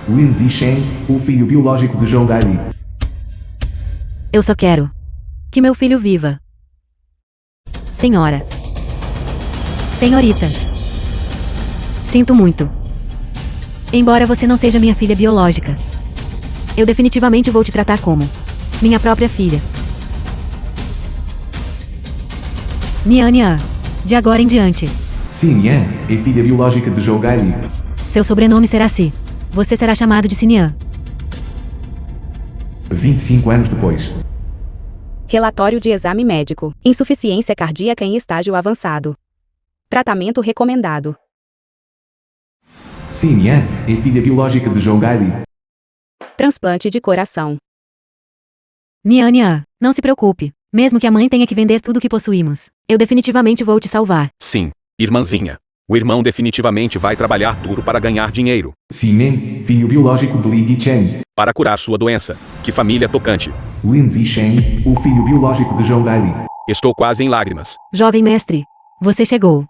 Lin Zixen, o filho biológico de Zhou Gaili. Eu só quero que meu filho viva. Senhora. Senhorita. Sinto muito. Embora você não seja minha filha biológica, eu definitivamente vou te tratar como minha própria filha. Nian, de agora em diante. Xinyan é filha biológica de Zhou Gaili. Seu sobrenome será Si. Você será chamado de Xinyan. 25 anos depois. Relatório de exame médico. Insuficiência cardíaca em estágio avançado. Tratamento recomendado. Xinyan é filha biológica de Zhou Gaili. Transplante de coração. Nian, não se preocupe. Mesmo que a mãe tenha que vender tudo o que possuímos, eu definitivamente vou te salvar. Sim, irmãzinha. O irmão definitivamente vai trabalhar duro para ganhar dinheiro. Ximen, filho biológico de Li Yichen. Para curar sua doença. Que família tocante. Lin Zixen, o filho biológico de Zhou Gaili. Estou quase em lágrimas. Jovem mestre, você chegou.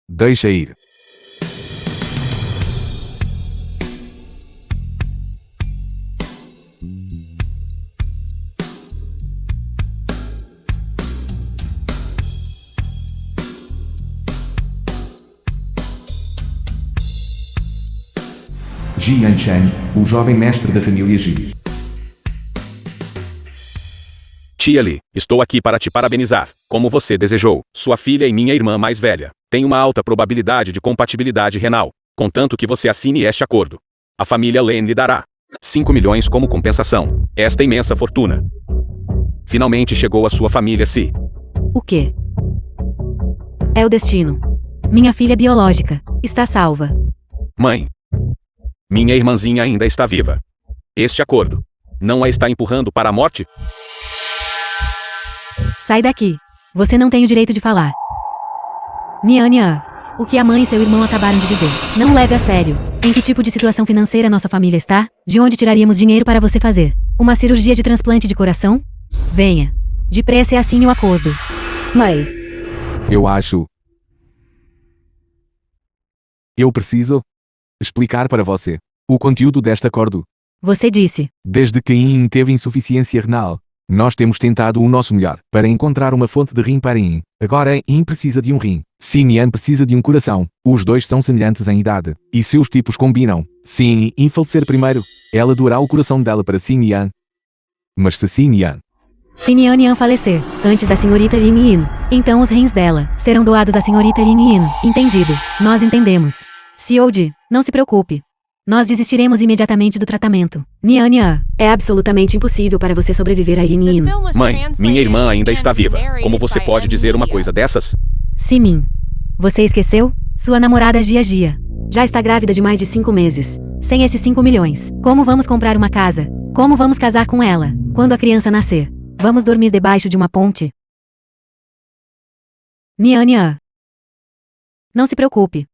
Deixa ir. Ji Yanshan, o jovem mestre da família Ji. Tia Li, estou aqui para te parabenizar. Como você desejou, sua filha e minha irmã mais velha têm uma alta probabilidade de compatibilidade renal, contanto que você assine este acordo. A família Len lhe dará 5 milhões como compensação. Esta imensa fortuna. Finalmente chegou a sua família Si. O quê? É o destino. Minha filha biológica está salva. Mãe. Minha irmãzinha ainda está viva. Este acordo não a está empurrando para a morte? Sai daqui. Você não tem o direito de falar. Nian, o que a mãe e seu irmão acabaram de dizer, não leve a sério. Em que tipo de situação financeira nossa família está? De onde tiraríamos dinheiro para você fazer uma cirurgia de transplante de coração? Venha. Depressa e assine o acordo. Mãe. Eu acho. Eu preciso explicar para você o conteúdo deste acordo. Você disse. Desde que Yin teve insuficiência renal, nós temos tentado o nosso melhor para encontrar uma fonte de rim para Yin. Agora Yin precisa de um rim. Xinyan precisa de um coração. Os dois são semelhantes em idade, e seus tipos combinam. Se Yin falecer primeiro, ela doará o coração dela para Xinyan. Mas se Xinyan falecer antes da senhorita Lin Yin, então os rins dela serão doados à senhorita Lin Yin. Entendido. Nós entendemos. Xiaodi, não se preocupe. Nós desistiremos imediatamente do tratamento. Nian, é absolutamente impossível para você sobreviver a Lin Yin. Mãe, minha irmã ainda está viva. Como você pode dizer uma coisa dessas? Simin. Você esqueceu? Sua namorada Gia já está grávida de mais de 5 meses. Sem esses 5 milhões, como vamos comprar uma casa? Como vamos casar com ela? Quando a criança nascer, vamos dormir debaixo de uma ponte? Nian. Não se preocupe.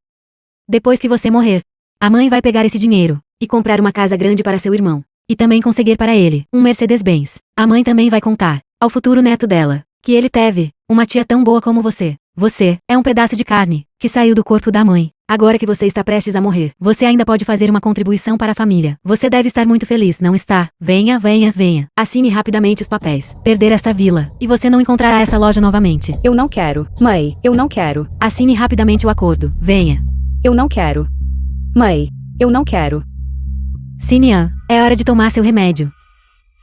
Depois que você morrer, a mãe vai pegar esse dinheiro e comprar uma casa grande para seu irmão. E também conseguir para ele um Mercedes-Benz. A mãe também vai contar ao futuro neto dela que ele teve uma tia tão boa como você. Você é um pedaço de carne que saiu do corpo da mãe. Agora que você está prestes a morrer, você ainda pode fazer uma contribuição para a família. Você deve estar muito feliz, não está? Venha. Assine rapidamente os papéis. Perder esta vila, e você não encontrará esta loja novamente. Eu não quero. Mãe, eu não quero. Assine rapidamente o acordo. Venha. Eu não quero. Mãe, eu não quero. Xinyan, é hora de tomar seu remédio.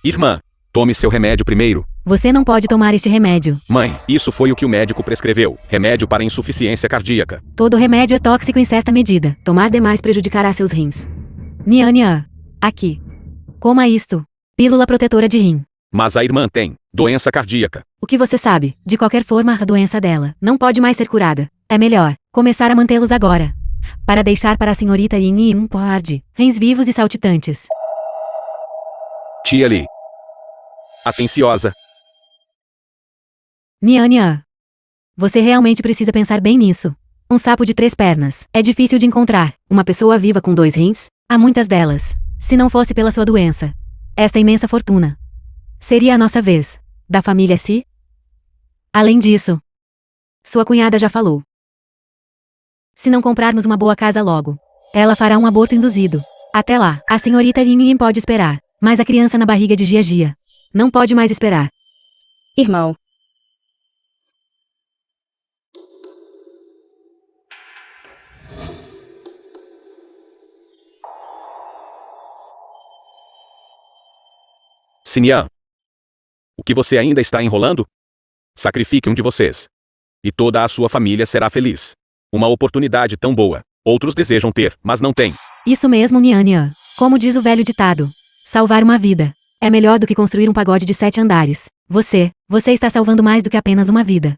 Irmã, tome seu remédio primeiro. Você não pode tomar este remédio. Mãe, isso foi o que o médico prescreveu. Remédio para insuficiência cardíaca. Todo remédio é tóxico em certa medida. Tomar demais prejudicará seus rins. Nian, aqui. Coma isto. Pílula protetora de rim. Mas a irmã tem doença cardíaca. O que você sabe? De qualquer forma, a doença dela não pode mais ser curada. É melhor começar a mantê-los agora, para deixar para a senhorita Yin um par de rins vivos e saltitantes. Tia Li. Atenciosa. Nian, você realmente precisa pensar bem nisso. Um sapo de 3 pernas. É difícil de encontrar. Uma pessoa viva com 2 rins? Há muitas delas. Se não fosse pela sua doença, esta imensa fortuna seria a nossa vez. Da família Si? Além disso, sua cunhada já falou. Se não comprarmos uma boa casa logo, ela fará um aborto induzido. Até lá, a senhorita Lin pode esperar, mas a criança na barriga de Gia Gia não pode mais esperar. Irmão. Xinyan. O que você ainda está enrolando? Sacrifique um de vocês. E toda a sua família será feliz. Uma oportunidade tão boa. Outros desejam ter, mas não têm. Isso mesmo, Nian. Como diz o velho ditado, salvar uma vida é melhor do que construir um pagode de 7 andares. Você está salvando mais do que apenas uma vida.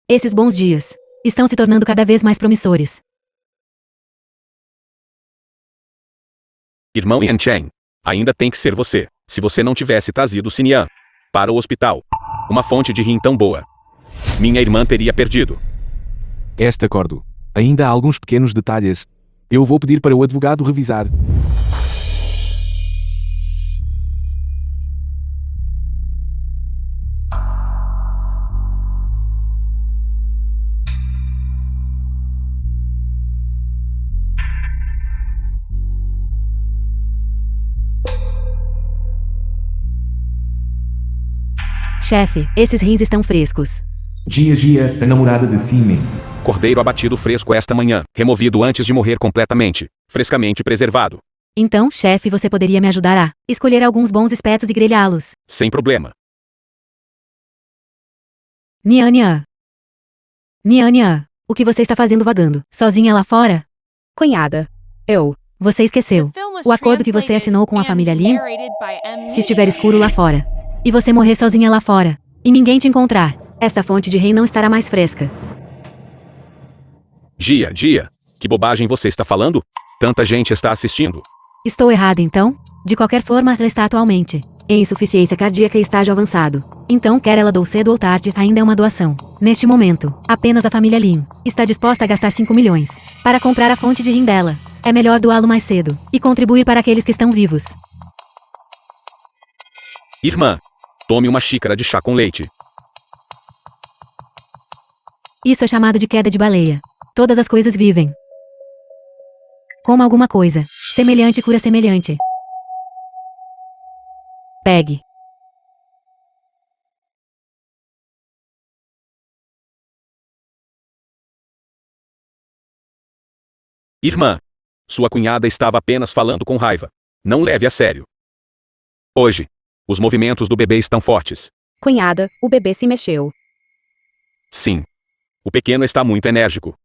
Esses bons dias estão se tornando cada vez mais promissores. Irmão Yan Chen, ainda tem que ser você. Se você não tivesse trazido Xinyan para o hospital, uma fonte de rim tão boa, minha irmã teria perdido. Este acordo. Ainda há alguns pequenos detalhes. Eu vou pedir para o advogado revisar. Chefe, esses rins estão frescos. Gia Gia, a namorada de Simen. Cordeiro abatido fresco esta manhã, removido antes de morrer completamente, frescamente preservado. Então, chefe, você poderia me ajudar a escolher alguns bons espetos e grelhá-los. Sem problema. Nian. O que você está fazendo vagando? Sozinha lá fora? Cunhada. Você esqueceu o acordo que você assinou com a família Lin? Se estiver escuro lá fora, e você morrer sozinha lá fora, e ninguém te encontrar, esta fonte de rei não estará mais fresca. Gia, que bobagem você está falando? Tanta gente está assistindo. Estou errada então? De qualquer forma, ela está atualmente em insuficiência cardíaca e estágio avançado. Então, quer ela doe cedo ou tarde, ainda é uma doação. Neste momento, apenas a família Lin está disposta a gastar 5 milhões para comprar a fonte de rim dela. É melhor doá-lo mais cedo e contribuir para aqueles que estão vivos. Irmã, tome uma xícara de chá com leite. Isso é chamado de queda de baleia. Todas as coisas vivem. Coma alguma coisa. Semelhante cura semelhante. Pegue. Irmã, sua cunhada estava apenas falando com raiva. Não leve a sério. Hoje, os movimentos do bebê estão fortes. Cunhada, o bebê se mexeu. Sim. O pequeno está muito enérgico.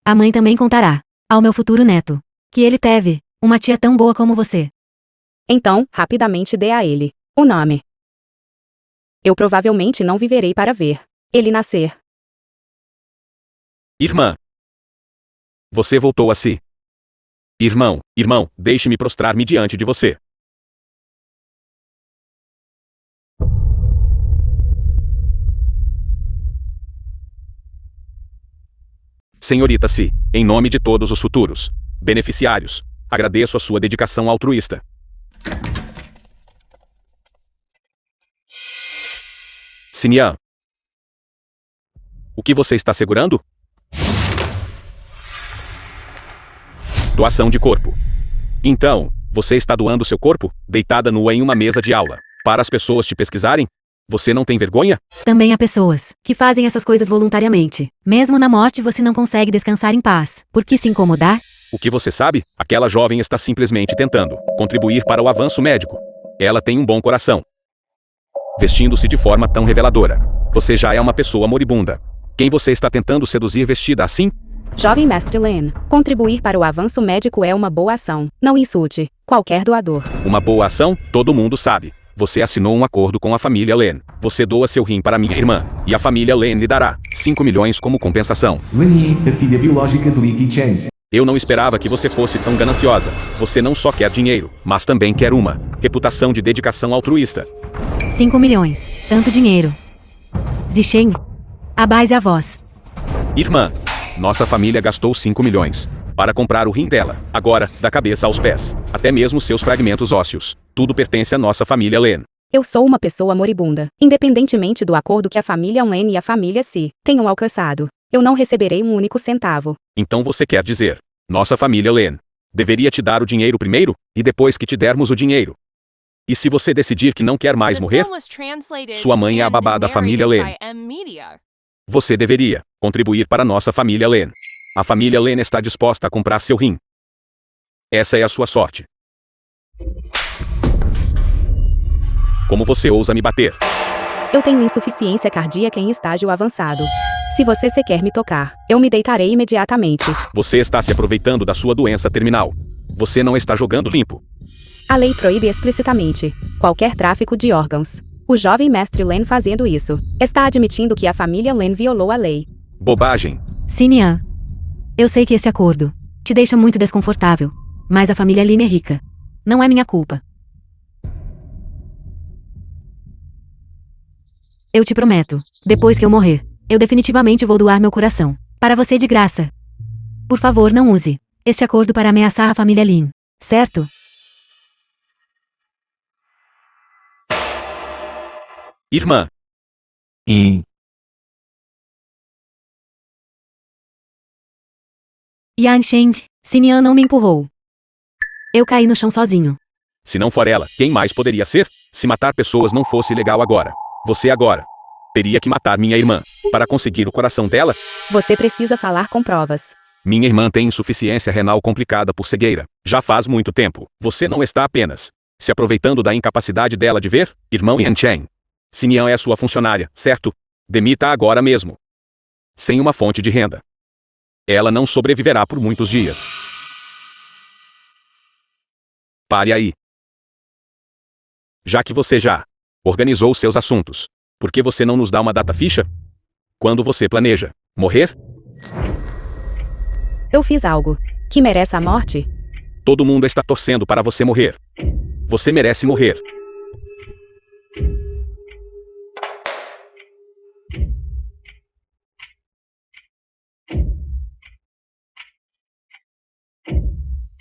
A mãe também contará ao meu futuro neto que ele teve uma tia tão boa como você. Então, rapidamente dê a ele o nome. Eu provavelmente não viverei para ver ele nascer. Irmã. Você voltou a si. Irmão, deixe-me prostrar-me diante de você. Senhorita Si, em nome de todos os futuros beneficiários, agradeço a sua dedicação altruísta. Xinyan. O que você está segurando? Doação de corpo. Então, você está doando seu corpo, deitada nua em uma mesa de aula, para as pessoas te pesquisarem? Você não tem vergonha? Também há pessoas que fazem essas coisas voluntariamente. Mesmo na morte você não consegue descansar em paz. Por que se incomodar? O que você sabe? Aquela jovem está simplesmente tentando contribuir para o avanço médico. Ela tem um bom coração. Vestindo-se de forma tão reveladora. Você já é uma pessoa moribunda. Quem você está tentando seduzir vestida assim? Jovem mestre Len, contribuir para o avanço médico é uma boa ação. Não insulte qualquer doador. Uma boa ação? Todo mundo sabe. Você assinou um acordo com a família Len. Você doa seu rim para minha irmã. E a família Len lhe dará 5 milhões como compensação. Lin Yi, a filha biológica de Li Qichen. Eu não esperava que você fosse tão gananciosa. Você não só quer dinheiro, mas também quer uma reputação de dedicação altruísta. 5 milhões. Tanto dinheiro. Zixen, A base avós. Irmã, nossa família gastou 5 milhões para comprar o rim dela. Agora, da cabeça aos pés, até mesmo seus fragmentos ósseos. Tudo pertence à nossa família Len. Eu sou uma pessoa moribunda. Independentemente do acordo que a família Len e a família Si tenham alcançado, eu não receberei um único centavo. Então você quer dizer, nossa família Len deveria te dar o dinheiro primeiro, e depois que te dermos o dinheiro? E se você decidir que não quer mais morrer, sua mãe é a babá da família Len. Você deveria contribuir para nossa família Len. A família Len está disposta a comprar seu rim. Essa é a sua sorte. Como você ousa me bater? Eu tenho insuficiência cardíaca em estágio avançado. Se você sequer me tocar, eu me deitarei imediatamente. Você está se aproveitando da sua doença terminal. Você não está jogando limpo. A lei proíbe explicitamente qualquer tráfico de órgãos. O jovem mestre Len fazendo isso está admitindo que a família Len violou a lei. Bobagem. Sinian. Eu sei que este acordo te deixa muito desconfortável, mas a família Lim é rica. Não é minha culpa. Eu te prometo, depois que eu morrer, eu definitivamente vou doar meu coração para você de graça. Por favor, não use este acordo para ameaçar a família Lin, certo? Irmã. E Yan Sheng, Sinian não me empurrou. Eu caí no chão sozinho. Se não for ela, quem mais poderia ser? Se matar pessoas não fosse legal agora. Você agora teria que matar minha irmã para conseguir o coração dela? Você precisa falar com provas. Minha irmã tem insuficiência renal complicada por cegueira. Já faz muito tempo. Você não está apenas se aproveitando da incapacidade dela de ver, irmão Yan Chen. Sinian é sua funcionária, certo? Demita agora mesmo. Sem uma fonte de renda. Ela não sobreviverá por muitos dias. Pare aí. Já que você já organizou seus assuntos, por que você não nos dá uma data fixa? Quando você planeja morrer? Eu fiz algo que merece a morte? Todo mundo está torcendo para você morrer. Você merece morrer.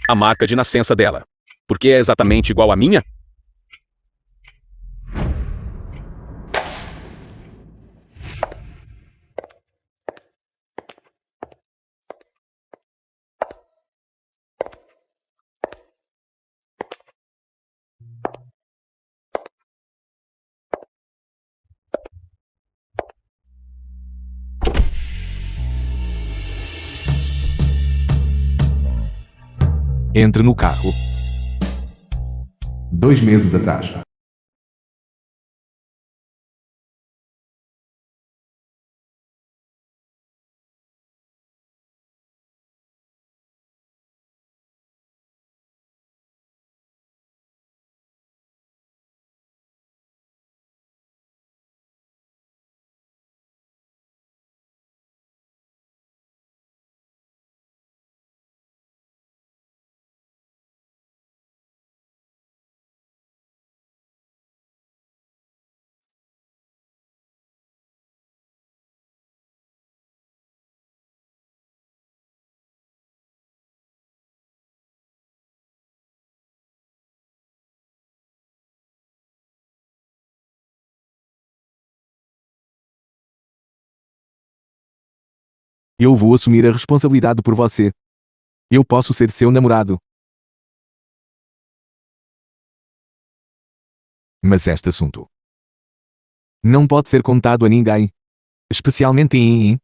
A marca de nascença dela. Porque é exatamente igual à minha? entre no carro. 2 meses atrás. Eu vou assumir a responsabilidade por você. Eu posso ser seu namorado. Mas este assunto não pode ser contado a ninguém. Especialmente em...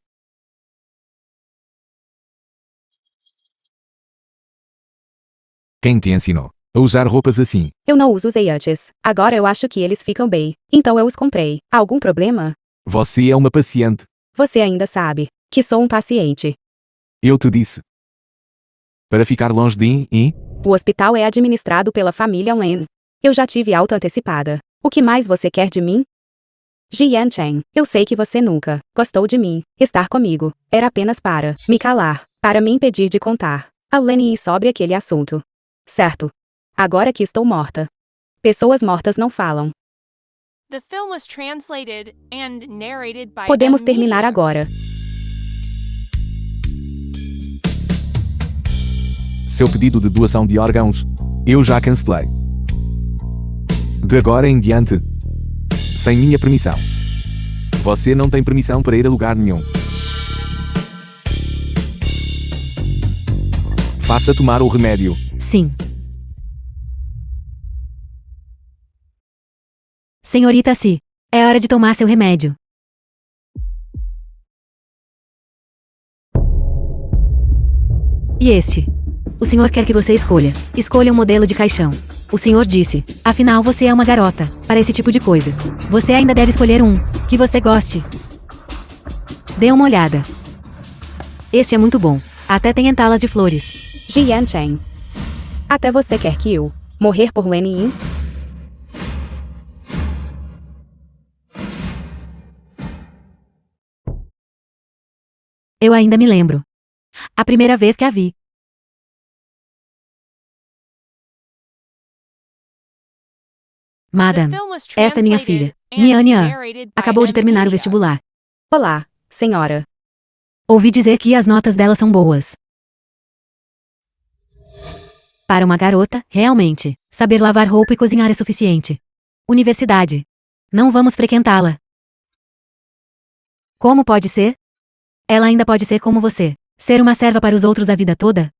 Quem te ensinou a usar roupas assim? Eu não os usei antes. Agora eu acho que eles ficam bem. Então eu os comprei. Algum problema? Você é uma paciente. Você ainda sabe que sou um paciente. Eu te disse. Para ficar longe de... O hospital é administrado pela família Len. Eu já tive alta antecipada. O que mais você quer de mim? Jian Chen, eu sei que você nunca gostou de mim. Estar comigo era apenas para me calar, para me impedir de contar a Lenny sobre aquele assunto. Certo. Agora que estou morta. Pessoas mortas não falam. The film was translated and narrated by Podemos M. terminar Media. agora. Seu pedido de doação de órgãos, eu já cancelei. De agora em diante, sem minha permissão. Você não tem permissão para ir a lugar nenhum. Faça tomar o remédio. Sim. Senhorita Si, é hora de tomar seu remédio. E este? O senhor quer que você escolha. Escolha um modelo de caixão. O senhor disse, afinal você é uma garota, para esse tipo de coisa. Você ainda deve escolher um, que você goste. Dê uma olhada. Este é muito bom. Até tem entalas de flores. Jian Chen. Até você quer que eu morrer por Wen Yin? Eu ainda me lembro. A primeira vez que a vi. The Madam, film was esta é minha translated filha, and Nian Nian. narrated by Acabou de M. terminar o Media. vestibular. Olá, senhora. Ouvi dizer que as notas dela são boas. Para uma garota, realmente, saber lavar roupa e cozinhar é suficiente. Universidade. Não vamos frequentá-la. Como pode ser? Ela ainda pode ser como você. Ser uma serva para os outros a vida toda?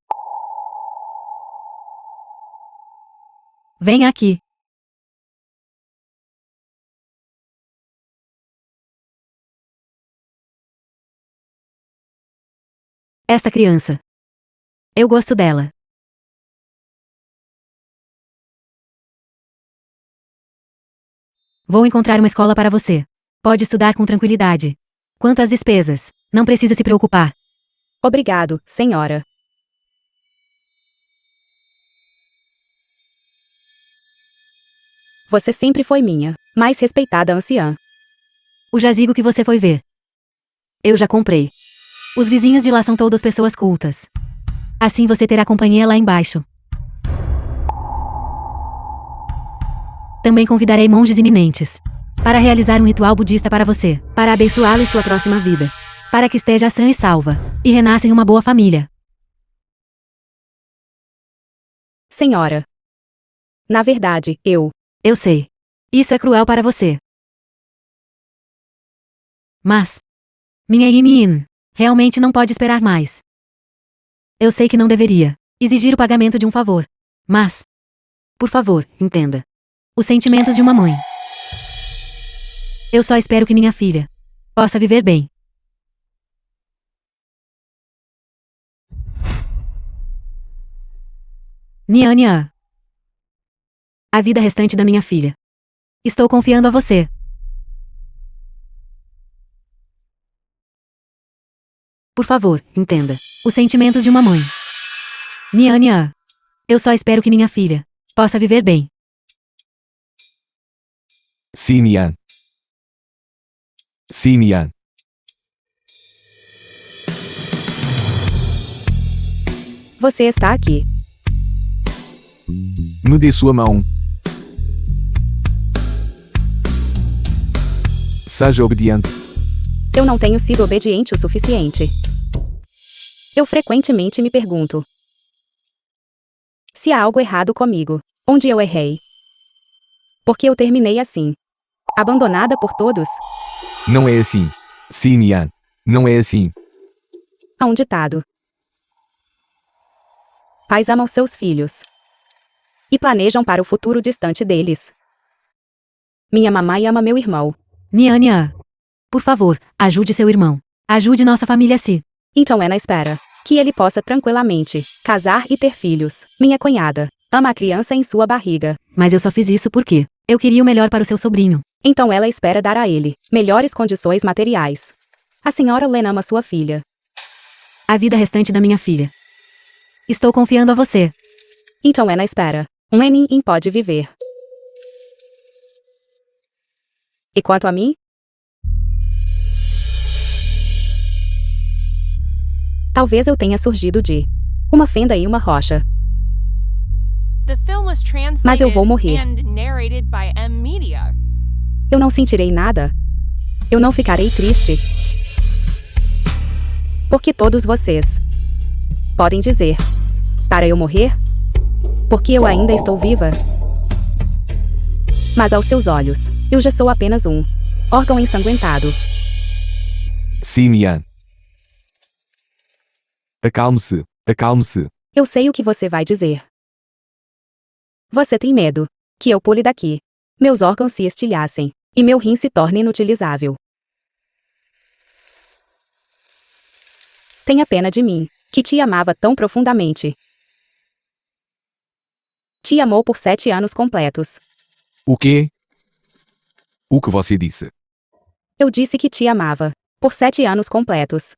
Venha aqui. Esta criança. Eu gosto dela. Vou encontrar uma escola para você. Pode estudar com tranquilidade. Quanto às despesas, não precisa se preocupar. Obrigado, senhora. Você sempre foi minha mais respeitada anciã. O jazigo que você foi ver. Eu já comprei. Os vizinhos de lá são todos pessoas cultas. Assim você terá companhia lá embaixo. Também convidarei monges iminentes para realizar um ritual budista para você, para abençoá-lo em sua próxima vida, para que esteja sã e salva, e renasça em uma boa família. Senhora. Na verdade, eu sei. Isso é cruel para você. Mas minha Yimin realmente não pode esperar mais. Eu sei que não deveria exigir o pagamento de um favor, mas, por favor, entenda. Os sentimentos de uma mãe. Eu só espero que minha filha possa viver bem. Nian Nian. A vida restante da minha filha. Estou confiando a você. Por favor, entenda. Os sentimentos de uma mãe. Nian Nian. Eu só espero que minha filha possa viver bem. Sinian. Sinian. Você está aqui. Me dê sua mão. Seja obediente. Eu não tenho sido obediente o suficiente. Eu frequentemente me pergunto se há algo errado comigo. Onde eu errei? Por que eu terminei assim? Abandonada por todos? Não é assim. Sinian. Não é assim. Há um ditado. Pais amam seus filhos e planejam para o futuro distante deles. Minha mamãe ama meu irmão. Nian Nian. Por favor, ajude seu irmão. Ajude nossa família Si. Então é na espera que ele possa tranquilamente casar e ter filhos. Minha cunhada ama a criança em sua barriga. Mas eu só fiz isso porque eu queria o melhor para o seu sobrinho. Então ela espera dar a ele melhores condições materiais. A senhora Len ama sua filha. A vida restante da minha filha. Estou confiando a você. Então é na espera. Um Enin pode viver. E quanto a mim? Talvez eu tenha surgido de uma fenda e uma rocha. The film was translated Mas eu vou morrer. and narrated by M. Media. Eu não sentirei nada. Eu não ficarei triste. Porque todos vocês podem dizer: para eu morrer? Porque eu ainda estou viva. Mas aos seus olhos, eu já sou apenas um órgão ensanguentado. Xinyan. Acalme-se. Acalme-se. Eu sei o que você vai dizer. Você tem medo que eu pule daqui, meus órgãos se estilhassem e meu rim se torne inutilizável. Tenha pena de mim, que te amava tão profundamente. Te amou por 7 anos completos. O quê? O que você disse? Eu disse que te amava por 7 anos completos.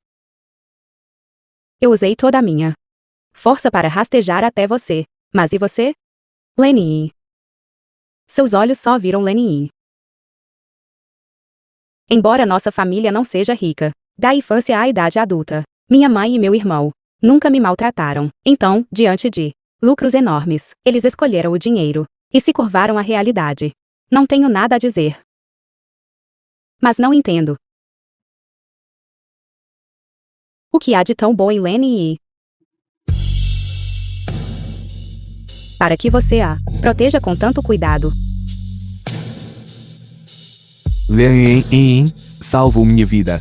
Eu usei toda a minha força para rastejar até você. Mas e você? Lenny. Seus olhos só viram Lenny. Embora nossa família não seja rica, da infância à idade adulta, minha mãe e meu irmão nunca me maltrataram. Então, diante de lucros enormes, eles escolheram o dinheiro e se curvaram à realidade. Não tenho nada a dizer. Mas não entendo. O que há de tão bom em Lenny? Para que você a proteja com tanto cuidado. Lenny salvou minha vida.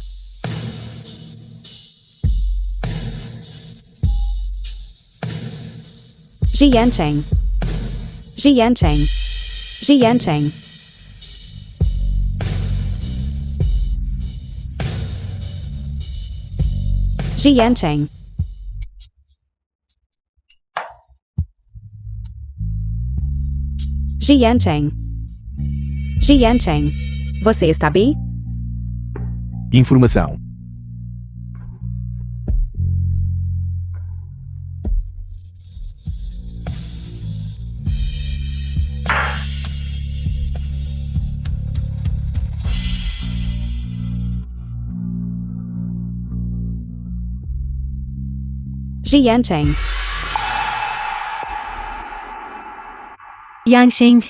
Jian Cheng. Jian Cheng. Jian Cheng. Jian Cheng. Jian Cheng. Jian Cheng. Você está bem? Informação. Jian Cheng. Yan Sheng.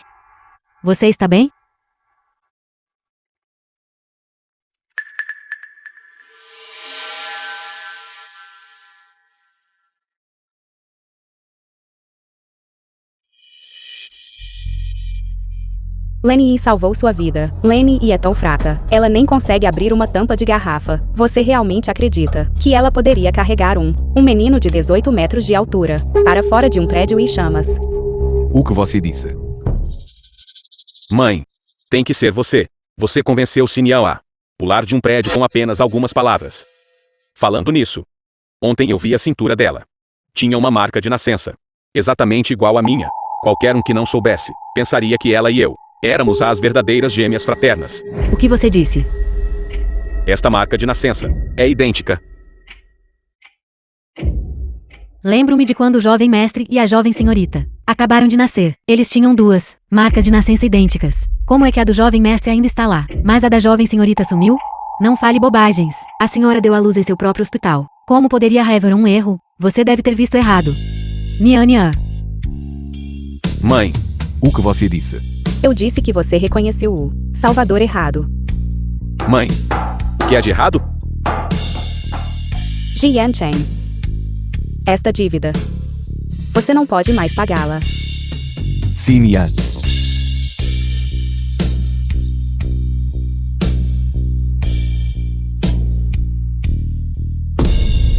Você está bem? Lenny salvou sua vida. Lenny é tão fraca. Ela nem consegue abrir uma tampa de garrafa. Você realmente acredita que ela poderia carregar um menino de 18 metros de altura para fora de um prédio em chamas? O que você disse? Mãe, tem que ser você. Você convenceu Xinyan a pular de um prédio com apenas algumas palavras. Falando nisso, ontem eu vi a cintura dela. Tinha uma marca de nascença. Exatamente igual à minha. Qualquer um que não soubesse, pensaria que ela e eu éramos as verdadeiras gêmeas fraternas. O que você disse? Esta marca de nascença é idêntica. Lembro-me de quando o jovem mestre e a jovem senhorita acabaram de nascer. Eles tinham 2 marcas de nascença idênticas. Como é que a do jovem mestre ainda está lá, mas a da jovem senhorita sumiu? Não fale bobagens. A senhora deu à luz em seu próprio hospital. Como poderia haver um erro? Você deve ter visto errado. Nian. Mãe, O que você disse? Eu disse que você reconheceu o Salvador errado. mãe, o que é de errado? Jian Cheng. Esta dívida. Você não pode mais pagá-la. Xinyan.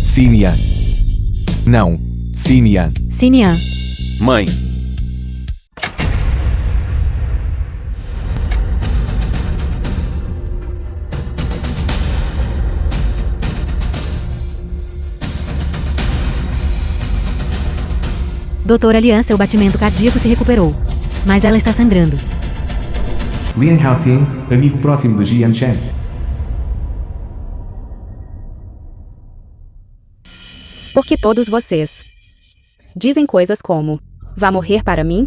Xinyan. Não. Xinyan. Xinyan. Mãe, Doutora Lian, seu batimento cardíaco se recuperou. Mas ela está sangrando. Lian Haoting, amigo próximo de Jian Chen. Porque todos vocês dizem coisas como: vá morrer para mim?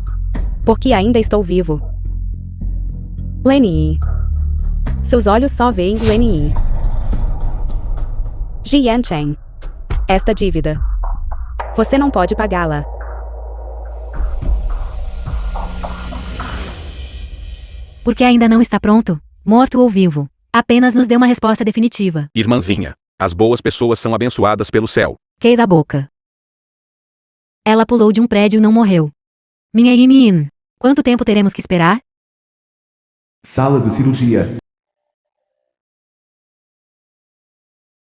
Porque ainda estou vivo. Lenny. Seus olhos só veem Lenny. Jian Cheng. Esta dívida. Você não pode pagá-la. Porque ainda não está pronto, morto ou vivo. Apenas nos dê uma resposta definitiva. Irmãzinha, as boas pessoas são abençoadas pelo céu. Queira a boca. Ela pulou de um prédio e não morreu. Minha menina. Quanto tempo teremos que esperar? Sala de cirurgia.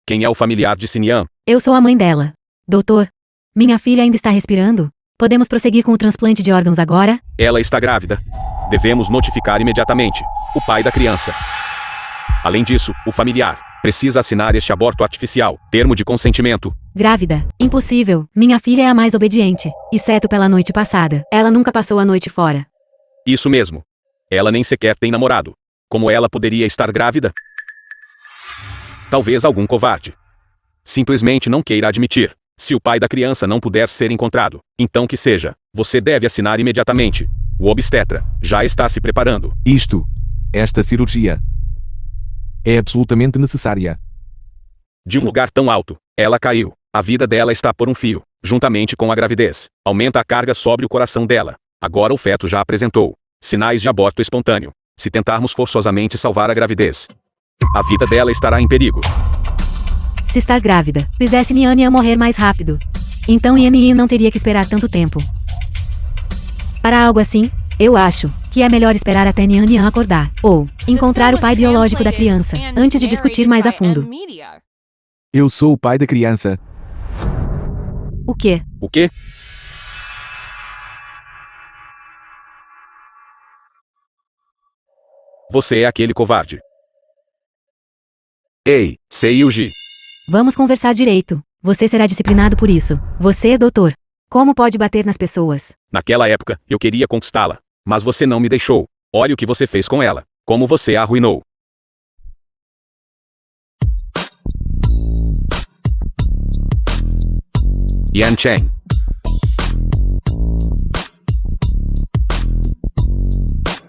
Quem é o familiar de Sinian? Eu sou a mãe dela. Doutor, minha filha ainda está respirando? Podemos prosseguir com o transplante de órgãos agora? Ela está grávida. Devemos notificar imediatamente o pai da criança. Além disso, o familiar precisa assinar este aborto artificial, termo de consentimento. Grávida. Impossível. Minha filha é a mais obediente. Exceto pela noite passada. Ela nunca passou a noite fora. Isso mesmo. Ela nem sequer tem namorado. Como ela poderia estar grávida? Talvez algum covarde simplesmente não queira admitir. Se o pai da criança não puder ser encontrado, então que seja. Você deve assinar imediatamente. O obstetra já está se preparando. Esta cirurgia é absolutamente necessária. De um lugar tão alto, ela caiu. A vida dela está por um fio, juntamente com a gravidez. Aumenta a carga sobre o coração dela. Agora o feto já apresentou sinais de aborto espontâneo. Se tentarmos forçosamente salvar a gravidez, a vida dela estará em perigo. Se estar grávida, fizesse Nian morrer mais rápido. Então Yan não teria que esperar tanto tempo. Para algo assim, eu acho que é melhor esperar até Nian acordar, ou encontrar o pai biológico da criança, antes de discutir mais a fundo. Eu sou o pai da criança. O quê? O quê? Você é aquele covarde. Ei, Seiyuji. Vamos conversar direito. Você será disciplinado por isso. Você é doutor. Como pode bater nas pessoas? Naquela época, eu queria conquistá-la. Mas você não me deixou. Olha o que você fez com ela. Como você a arruinou. Yan Chen.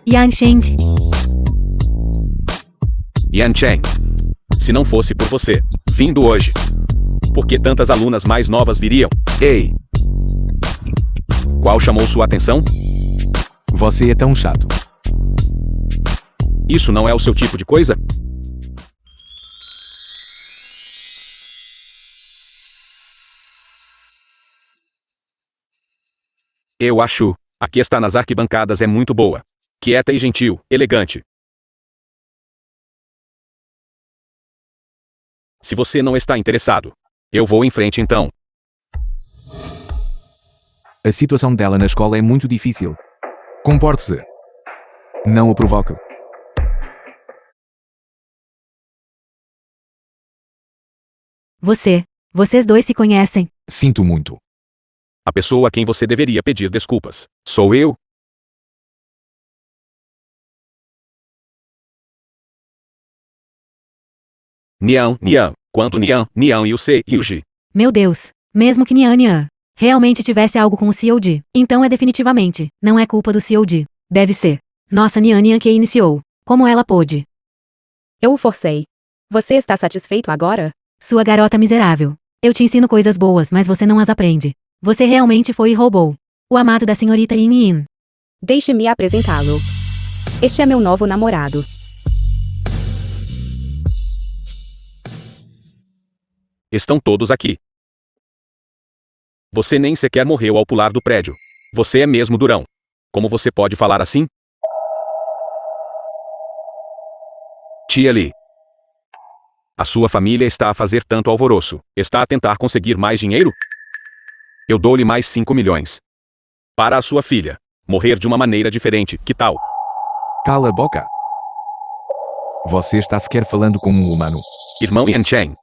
Yan Sheng. Yan Chen. Se não fosse por você, vindo hoje, por que tantas alunas mais novas viriam? Ei! Qual chamou sua atenção? Você é tão chato. Isso não é o seu tipo de coisa? Eu acho. Aqui está nas arquibancadas é muito boa. Quieta e gentil, elegante. Se você não está interessado, eu vou em frente então. A situação dela na escola é muito difícil. Comporte-se. Não o provoque. Vocês dois se conhecem. Sinto muito. A pessoa a quem você deveria pedir desculpas sou eu. Nian. Quanto Nian e o Seiyuji. Meu Deus. Mesmo que Nian realmente tivesse algo com o COD, então é definitivamente, não é culpa do COD. Deve ser. Nossa Nian que iniciou. Como ela pôde? Eu o forcei. Você está satisfeito agora? Sua garota miserável. Eu te ensino coisas boas, mas você não as aprende. Você realmente foi e roubou o amado da senhorita Yin. Deixe-me apresentá-lo. Este é meu novo namorado. Estão todos aqui. Você nem sequer morreu ao pular do prédio. Você é mesmo durão. Como você pode falar assim? Tia Li. A sua família está a fazer tanto alvoroço. Está a tentar conseguir mais dinheiro? Eu dou-lhe mais 5 milhões. Para a sua filha morrer de uma maneira diferente, que tal? Cala a boca. Você está sequer falando como um humano. Irmão Yan Chen.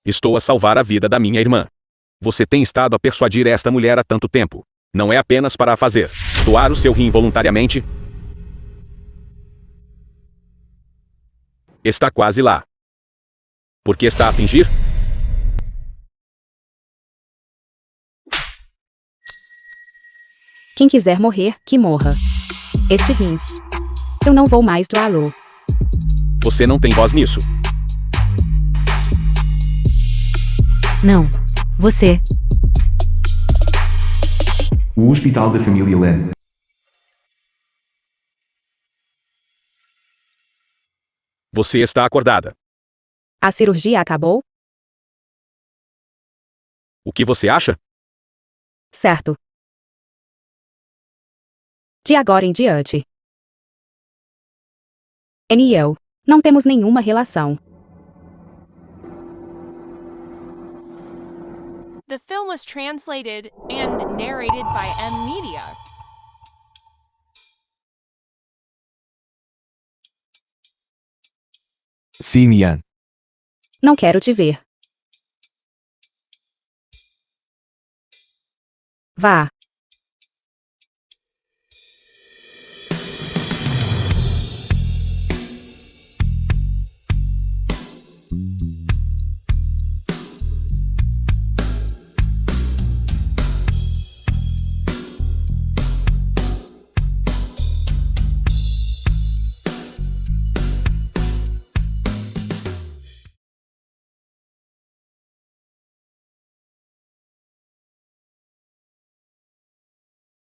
Estou a salvar a vida da minha irmã. Você tem estado a persuadir esta mulher há tanto tempo. Não é apenas para a fazer doar o seu rim voluntariamente? Está quase lá. Por que está a fingir? Quem quiser morrer, que morra. Este rim. Eu não vou mais doá-lo. Você não tem voz nisso. Não. Você. O Hospital da Família Len. Você está acordada. A cirurgia acabou? O que você acha? Certo. De agora em diante. Anne e eu não temos nenhuma relação. The film was translated and narrated by M Media. Sinian. Não quero te ver. Vá.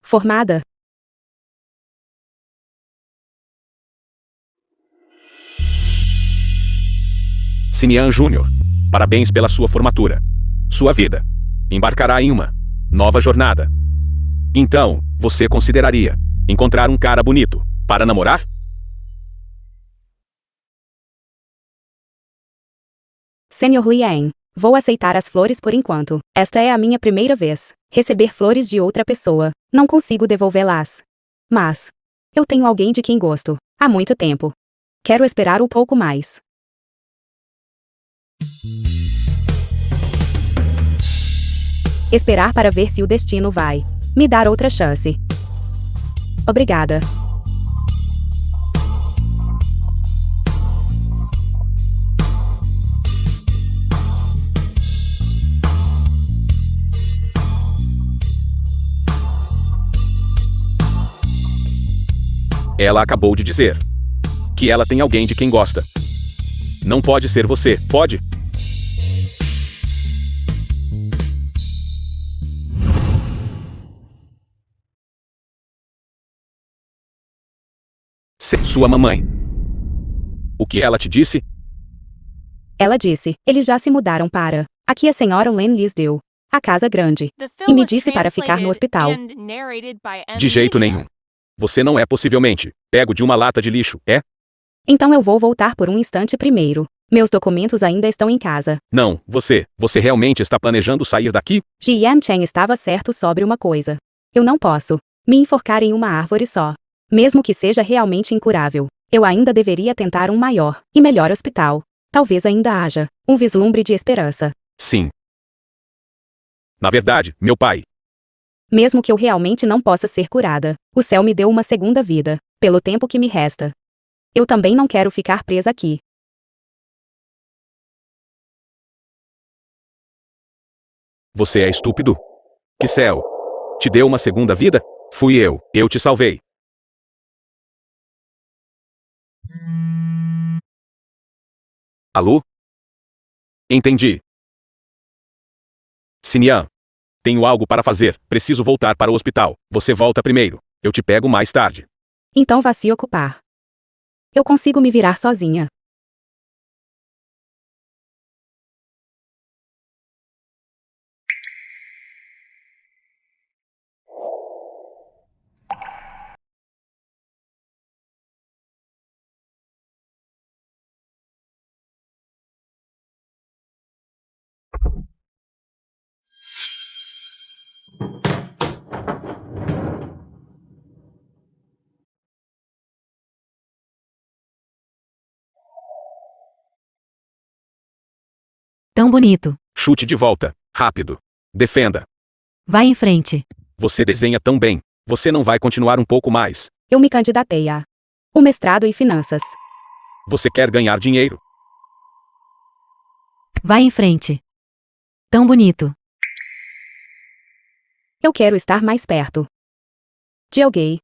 Formada? Sinian Júnior. Parabéns pela sua formatura. Sua vida embarcará em uma nova jornada. Então, você consideraria encontrar um cara bonito para namorar? Senhor Liang, vou aceitar as flores por enquanto. Esta é a minha primeira vez receber flores de outra pessoa. Não consigo devolvê-las. Mas eu tenho alguém de quem gosto há muito tempo. Quero esperar um pouco mais. Esperar para ver se o destino vai me dar outra chance. Obrigada. Ela acabou de dizer que ela tem alguém de quem gosta. Não pode ser você, pode? Sua mamãe. O que ela te disse? Ela disse, eles já se mudaram para aqui a senhora Len lhes deu a casa grande. The E film me was disse para ficar no translated hospital. and narrated by M De jeito Media. nenhum. Você não é possivelmente pego de uma lata de lixo, é? Então eu vou voltar por um instante primeiro. Meus documentos ainda estão em casa. Não, você realmente está planejando sair daqui? Jian Chen estava certo sobre uma coisa. Eu não posso me enforcar em uma árvore só. Mesmo que seja realmente incurável, eu ainda deveria tentar um maior e melhor hospital. Talvez ainda haja um vislumbre de esperança. Sim. Na verdade, meu pai. Mesmo que eu realmente não possa ser curada, o céu me deu uma segunda vida, pelo tempo que me resta. Eu também não quero ficar presa aqui. Você é estúpido? Que céu! Te deu uma segunda vida? Fui eu te salvei. Alô? Entendi. Sinian. Tenho algo para fazer, preciso voltar para o hospital. Você volta primeiro. Eu te pego mais tarde. Então vá se ocupar. Eu consigo me virar sozinha. Tão bonito. Chute de volta. Rápido. Defenda. Vai em frente. Você desenha tão bem. Você não vai continuar um pouco mais. Eu me candidatei a o mestrado em finanças. Você quer ganhar dinheiro. Vai em frente. Tão bonito. Eu quero estar mais perto de alguém.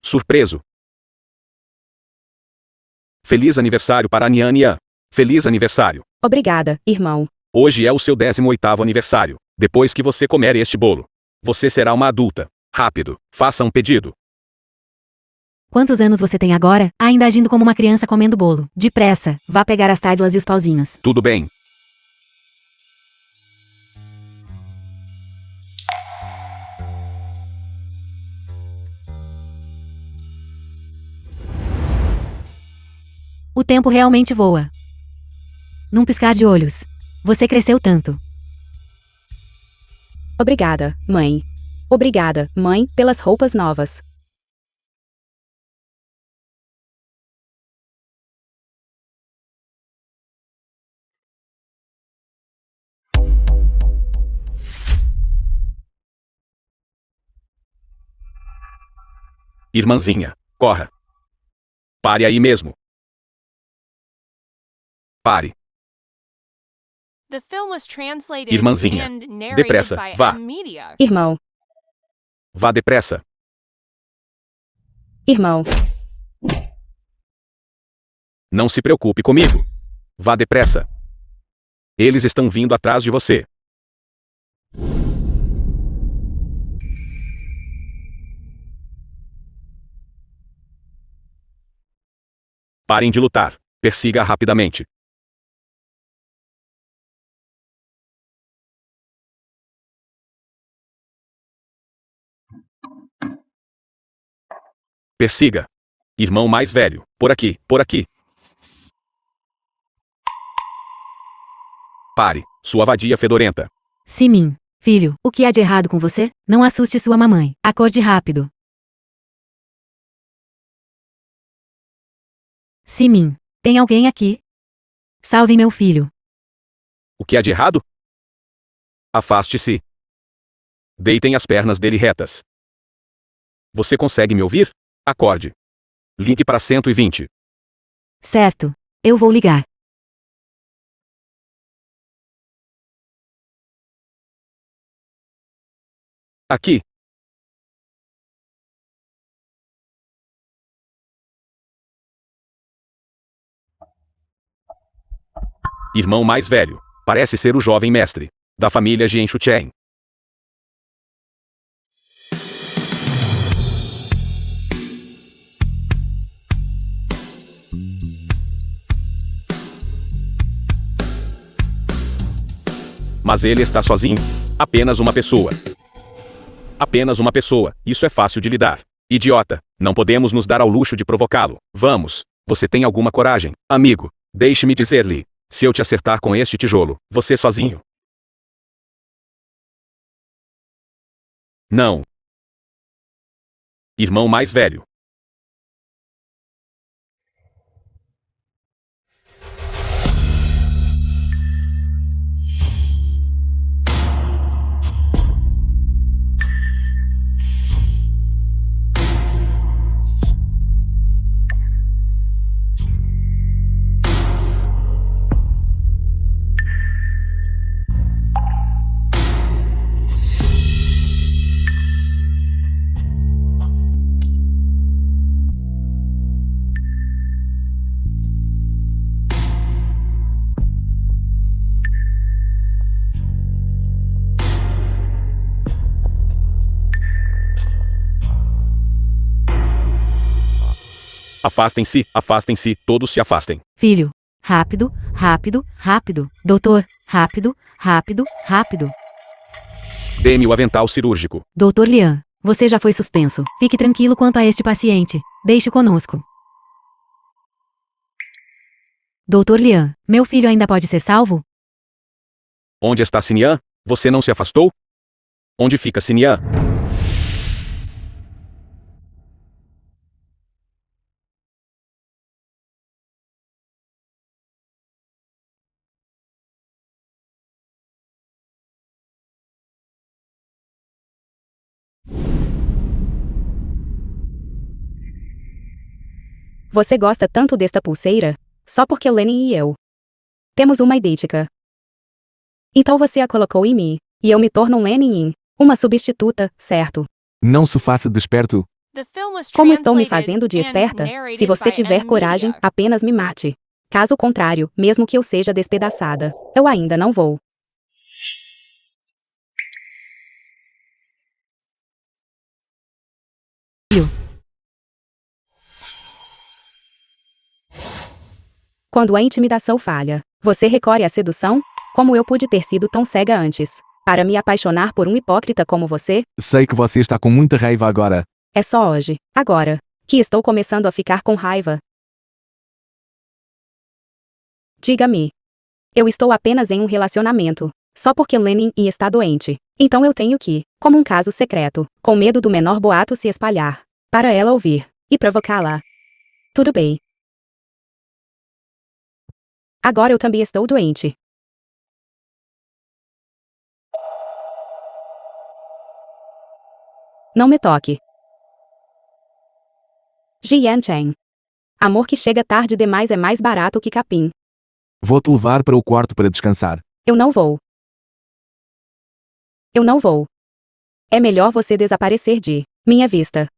Surpreso. Feliz aniversário para Nian Nian. Feliz aniversário. Obrigada, irmão. Hoje é o seu 18º aniversário. Depois que você comer este bolo, você será uma adulta. Rápido, faça um pedido. Quantos anos você tem agora? Ainda agindo como uma criança comendo bolo. Depressa, vá pegar as tábuas e os pauzinhos. Tudo bem. O tempo realmente voa. Num piscar de olhos. Você cresceu tanto. Obrigada, mãe. Obrigada, mãe, pelas roupas novas. Irmãzinha, corra. Pare aí mesmo. Pare. The film was translated Irmãzinha, and narrated depressa, by vá. M Media. Irmão, Vá depressa. irmão, Não se preocupe comigo. Vá depressa. Eles estão vindo atrás de você. Parem de lutar. Persiga rapidamente. Persiga. Irmão mais velho. Por aqui, por aqui. Pare, sua vadia fedorenta. Simin, filho, o que há de errado com você? Não assuste sua mamãe. Acorde rápido. Simin, tem alguém aqui? Salve meu filho. O que há de errado? Afaste-se. Deitem as pernas dele retas. Você consegue me ouvir? Acorde. Ligue para 120. Certo. Eu vou ligar. Aqui. Irmão mais velho. Parece ser o jovem mestre da família Jianchuchen. Mas ele está sozinho. Apenas uma pessoa. Apenas uma pessoa. Isso é fácil de lidar. Idiota. Não podemos nos dar ao luxo de provocá-lo. Vamos. Você tem alguma coragem, amigo? Deixe-me dizer-lhe. Se eu te acertar com este tijolo, você sozinho. Não. Irmão mais velho. Afastem-se, afastem-se, todos se afastem. Filho. Rápido, rápido, rápido. Doutor, rápido, rápido, rápido. Dê-me o avental cirúrgico. Doutor Lian, você já foi suspenso. Fique tranquilo quanto a este paciente. Deixe conosco. Doutor Lian, meu filho ainda pode ser salvo? Onde está Sinian? Você não se afastou? Onde fica Sinian? você gosta tanto desta pulseira? Só porque Lenin e eu temos uma idêntica. Então você a colocou em mim, e eu me torno um Lenin, uma substituta, certo? Não se faça desperto. The film was Como estou me translated fazendo de and esperta? narrated Se você by tiver M coragem, Media. apenas me mate. Caso contrário, mesmo que eu seja despedaçada, eu ainda não vou. Quando a intimidação falha, você recorre à sedução? Como eu pude ter sido tão cega antes? Para me apaixonar por um hipócrita como você? Sei que você está com muita raiva agora. É só hoje, agora, que estou começando a ficar com raiva. Diga-me. Eu estou apenas em um relacionamento, só porque Lenin está doente. Então eu tenho que, como um caso secreto, com medo do menor boato se espalhar, para ela ouvir, e provocá-la. Tudo bem. Agora eu também estou doente. Não me toque. Jian Chen. Amor que chega tarde demais é mais barato que capim. Vou-te levar para o quarto para descansar. Eu não vou. Eu não vou. É melhor você desaparecer de minha vista.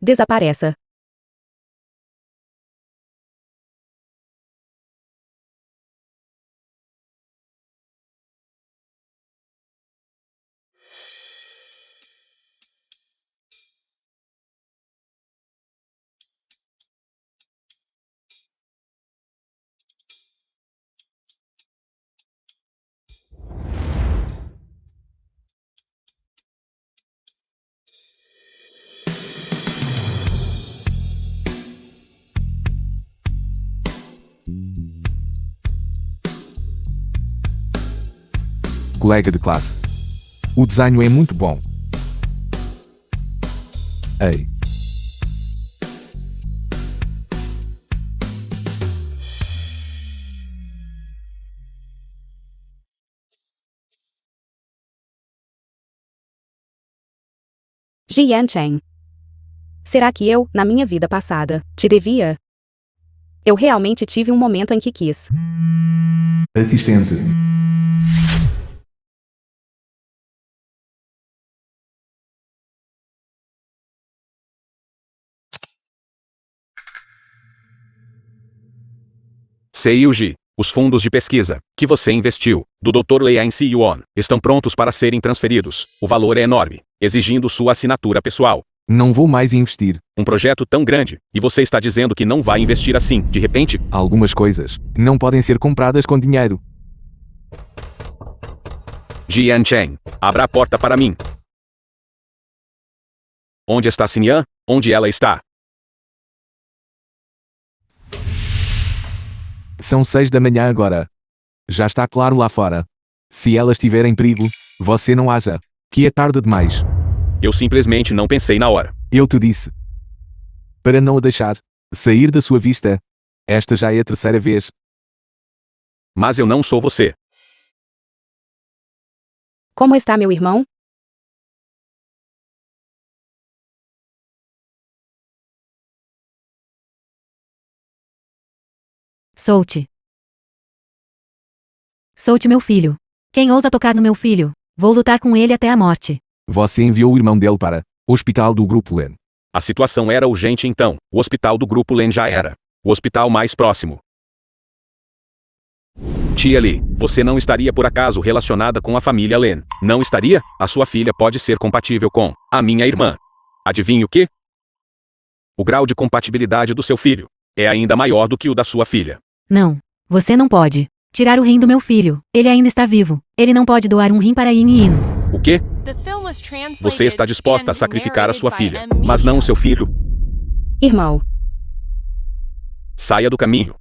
Desapareça. Colega de classe. O desenho é muito bom. Ei. Jian Chen. Será que eu, na minha vida passada, te devia? Eu realmente tive um momento em que quis. Assistente. Seiyuji, os fundos de pesquisa que você investiu, do Dr. Lei Yuan, estão prontos para serem transferidos. O valor é enorme, exigindo sua assinatura pessoal. Não vou mais investir. Um projeto tão grande, e você está dizendo que não vai investir assim, de repente? Algumas coisas não podem ser compradas com dinheiro. Jian Chen, abra a porta para mim. Onde está Xinyan? Onde ela está? São 6 da manhã agora. Já está claro lá fora. Se ela estiver em perigo, você não haja. Que é tarde demais. Eu simplesmente não pensei na hora. Eu te disse. Para não a deixar sair da sua vista. Esta já é a terceira vez. Mas eu não sou você. Como está meu irmão? Solte. Solte meu filho. Quem ousa tocar no meu filho? Vou lutar com ele até a morte. Você enviou o irmão dele para o hospital do Grupo Len. A situação era urgente então. O hospital do Grupo Len já era o hospital mais próximo. Tia Li, você não estaria por acaso relacionada com a família Len? Não estaria? A sua filha pode ser compatível com a minha irmã. Adivinhe o quê? O grau de compatibilidade do seu filho é ainda maior do que o da sua filha. Não. Você não pode tirar o rim do meu filho. Ele ainda está vivo. Ele não pode doar um rim para Yin Yin. O quê? The film was translated Você está disposta a and sacrificar a sua narrated filha, by M mas não o Media. seu filho? Irmão. Saia do caminho.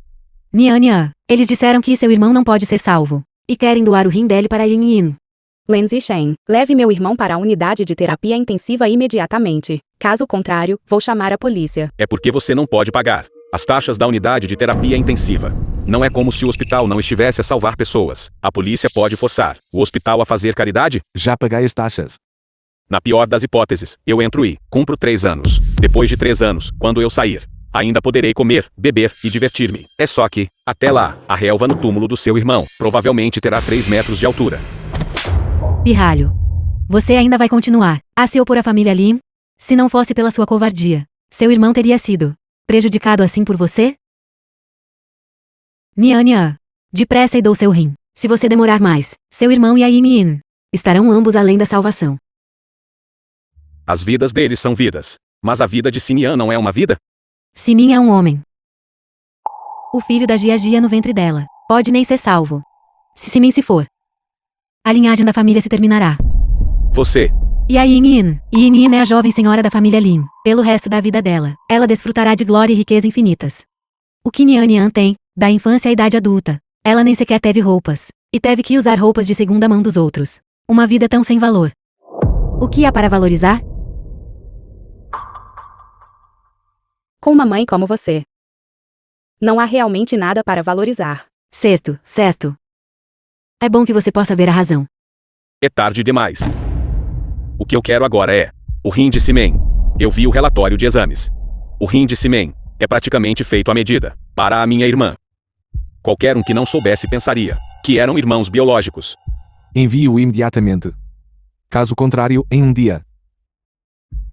Nian. Eles disseram que seu irmão não pode ser salvo. E querem doar o rim dele para Yin Yin. Len Zixen, leve meu irmão para a unidade de terapia intensiva imediatamente. Caso contrário, vou chamar a polícia. É porque você não pode pagar as taxas da unidade de terapia intensiva. Não é como se o hospital não estivesse a salvar pessoas. A polícia pode forçar o hospital a fazer caridade? Já paguei as taxas. Na pior das hipóteses, eu entro e cumpro 3 anos. Depois de 3 anos, quando eu sair, ainda poderei comer, beber e divertir-me. É só que, até lá, a relva no túmulo do seu irmão provavelmente terá 3 metros de altura. Pirralho. Você ainda vai continuar a se opor à família Lim? Se não fosse pela sua covardia, seu irmão teria sido prejudicado assim por você? Nian. Depressa e dou seu rim. Se você demorar mais, seu irmão e a Yin estarão ambos além da salvação. As vidas deles são vidas. Mas a vida de Sinian não é uma vida? Simin é um homem. O filho da Gia no ventre dela pode nem ser salvo. Se Simin se for, a linhagem da família se terminará. Você. E a Yin é a jovem senhora da família Lin. Pelo resto da vida dela, ela desfrutará de glória e riqueza infinitas. O que Nian tem, da infância à idade adulta, ela nem sequer teve roupas. E teve que usar roupas de segunda mão dos outros. Uma vida tão sem valor. O que há para valorizar? Com uma mãe como você, não há realmente nada para valorizar. Certo. É bom que você possa ver a razão. É tarde demais. O que eu quero agora é o rim de Simen. Eu vi o relatório de exames. O rim de Simen é praticamente feito à medida para a minha irmã. Qualquer um que não soubesse pensaria que eram irmãos biológicos. Envie-o imediatamente. Caso contrário, em um dia,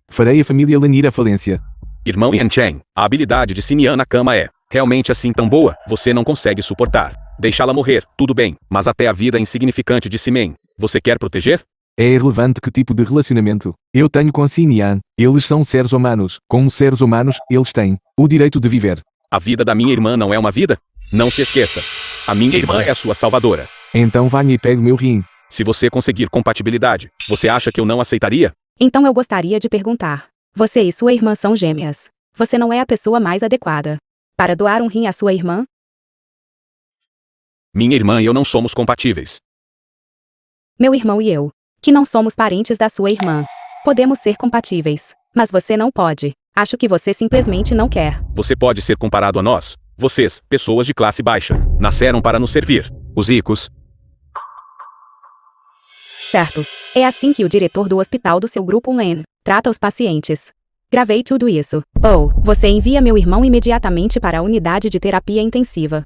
farei a família Lanir à falência. Irmão Yancheng, a habilidade de Sinian na cama é realmente assim tão boa, você não consegue suportar. Deixá-la morrer, tudo bem, mas até a vida insignificante de Simen, você quer proteger? É irrelevante que tipo de relacionamento eu tenho com Sinian. Eles são seres humanos. Como seres humanos, eles têm o direito de viver. A vida da minha irmã não é uma vida? Não se esqueça. A minha irmã é a sua salvadora. Então vá e pegue meu rim. Se você conseguir compatibilidade, você acha que eu não aceitaria? Então eu gostaria de perguntar. Você e sua irmã são gêmeas. Você não é a pessoa mais adequada para doar um rim à sua irmã? Minha irmã e eu não somos compatíveis. Meu irmão e eu, que não somos parentes da sua irmã, podemos ser compatíveis, mas você não pode. Acho que você simplesmente não quer. Você pode ser comparado a nós. Vocês, pessoas de classe baixa, nasceram para nos servir. Os ricos. Certo. É assim que o diretor do hospital do seu grupo Len trata os pacientes. Gravei tudo isso. Você envia meu irmão imediatamente para a unidade de terapia intensiva.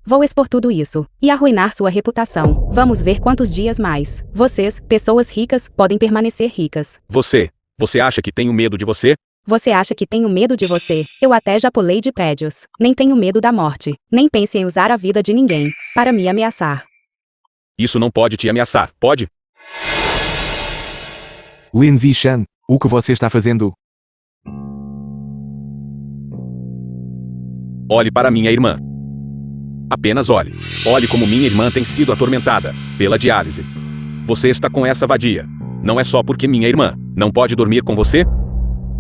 Vou expor tudo isso e arruinar sua reputação. Vamos ver quantos dias mais vocês, pessoas ricas, podem permanecer ricas. Você acha que tenho medo de você? Você acha que tenho medo de você? Eu até já pulei de prédios. Nem tenho medo da morte. Nem pense em usar a vida de ninguém para me ameaçar. Isso não pode te ameaçar, pode? Lin Zishan, o que você está fazendo? Olhe para minha irmã. Apenas olhe. Olhe como minha irmã tem sido atormentada pela diálise. Você está com essa vadia. Não é só porque minha irmã não pode dormir com você?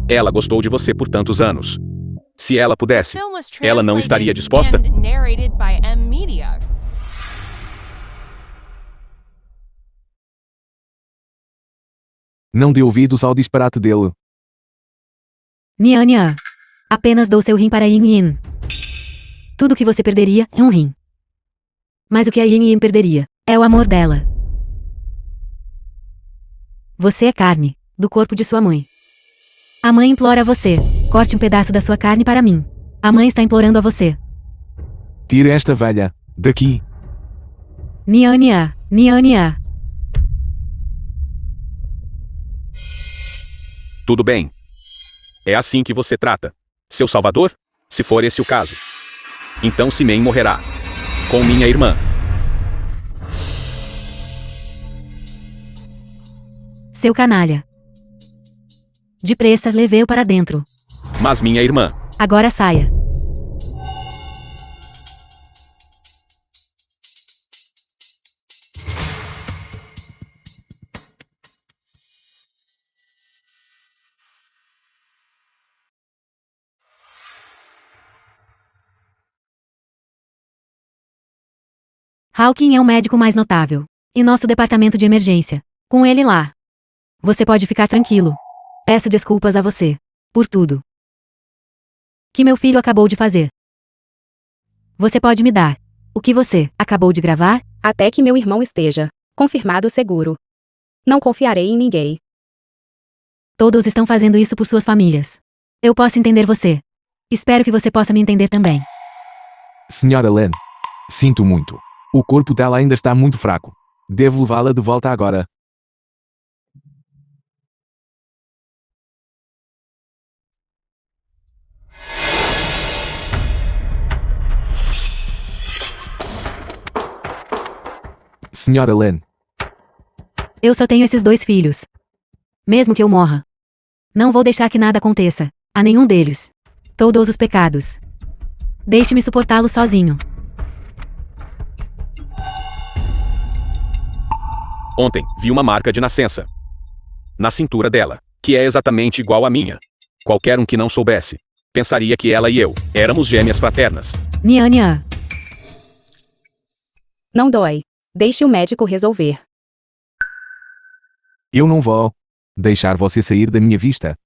Ela gostou de você por tantos anos. Se ela pudesse, Film was ela não estaria disposta? translated and narrated by M Media. Não dê ouvidos ao disparate dele. Nian. Apenas dou seu rim para a Yin. Tudo que você perderia é um rim. Mas o que a Yin perderia é o amor dela. Você é carne do corpo de sua mãe. A mãe implora a você. Corte um pedaço da sua carne para mim. A mãe está implorando a você. Tire esta velha daqui. Nian. Tudo bem. É assim que você trata seu salvador? Se for esse o caso. Então Simen morrerá. Com minha irmã. Seu canalha. Depressa, levei-o para dentro. Mas minha irmã. Agora saia. Hawking é o médico mais notável em nosso departamento de emergência. Com ele lá, você pode ficar tranquilo. Peço desculpas a você por tudo que meu filho acabou de fazer. Você pode me dar o que você acabou de gravar? Até que meu irmão esteja confirmado seguro. Não confiarei em ninguém. Todos estão fazendo isso por suas famílias. Eu posso entender você. Espero que você possa me entender também. Senhora Len, sinto muito. O corpo dela ainda está muito fraco. Devo levá-la de volta agora. Senhora Len, Eu só tenho esses 2 filhos. Mesmo que eu morra, não vou deixar que nada aconteça a nenhum deles. Todos os pecados. Deixe-me suportá-los sozinho. Ontem, vi uma marca de nascença na cintura dela, que é exatamente igual à minha. Qualquer um que não soubesse, pensaria que ela e eu éramos gêmeas fraternas. Niania. Não dói. Deixe o médico resolver. eu não vou deixar você sair da minha vista.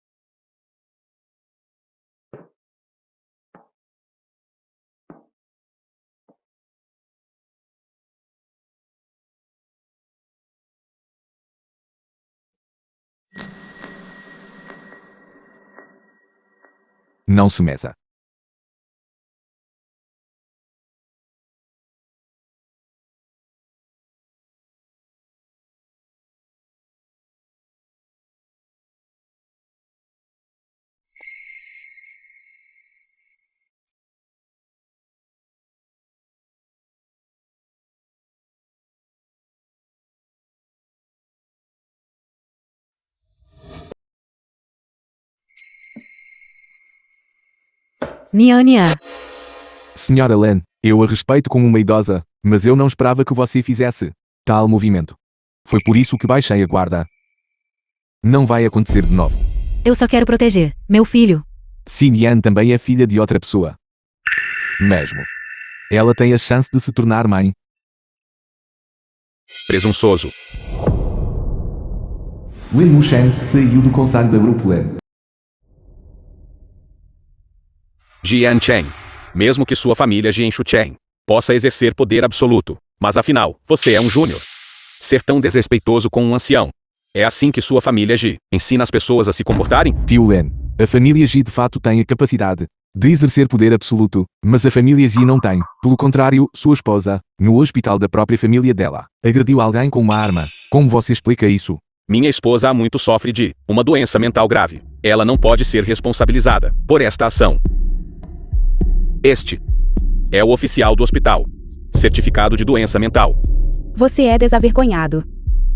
Não se meça. Niania. Senhora Len, eu a respeito como uma idosa, mas eu não esperava que você fizesse tal movimento. Foi por isso que baixei a guarda. Não vai acontecer de novo. Eu só quero proteger meu filho. Xinyan também é filha de outra pessoa. Mesmo. Ela tem a chance de se tornar mãe. Presunçoso. Wen Wusheng saiu do conselho da Grupo Len. Jian Chen. Mesmo que sua família Jian Chen possa exercer poder absoluto, mas afinal, você é um júnior. Ser tão desrespeitoso com um ancião. É assim que sua família Ji ensina as pessoas a se comportarem? Tio Len, a família Ji de fato tem a capacidade de exercer poder absoluto, mas a família Ji não tem. Pelo contrário, sua esposa, no hospital da própria família dela, agrediu alguém com uma arma. Como você explica isso? Minha esposa há muito sofre de uma doença mental grave. Ela não pode ser responsabilizada por esta ação. Este é o oficial do hospital. Certificado de doença mental. Você é desavergonhado.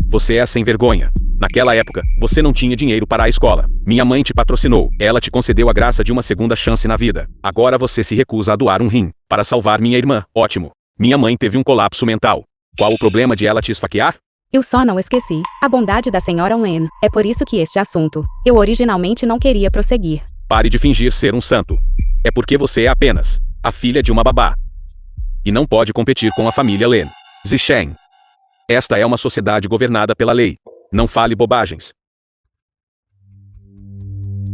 Você é sem vergonha. Naquela época, você não tinha dinheiro para a escola. Minha mãe te patrocinou. Ela te concedeu a graça de uma segunda chance na vida. Agora você se recusa a doar um rim para salvar minha irmã. Ótimo. Minha mãe teve um colapso mental. Qual o problema de ela te esfaquear? Eu só não esqueci a bondade da senhora Wen. É por isso que este assunto, eu originalmente não queria prosseguir. Pare de fingir ser um santo. É porque você é apenas a filha de uma babá. E não pode competir com a família Len. Zisheng. Esta é uma sociedade governada pela lei. Não fale bobagens.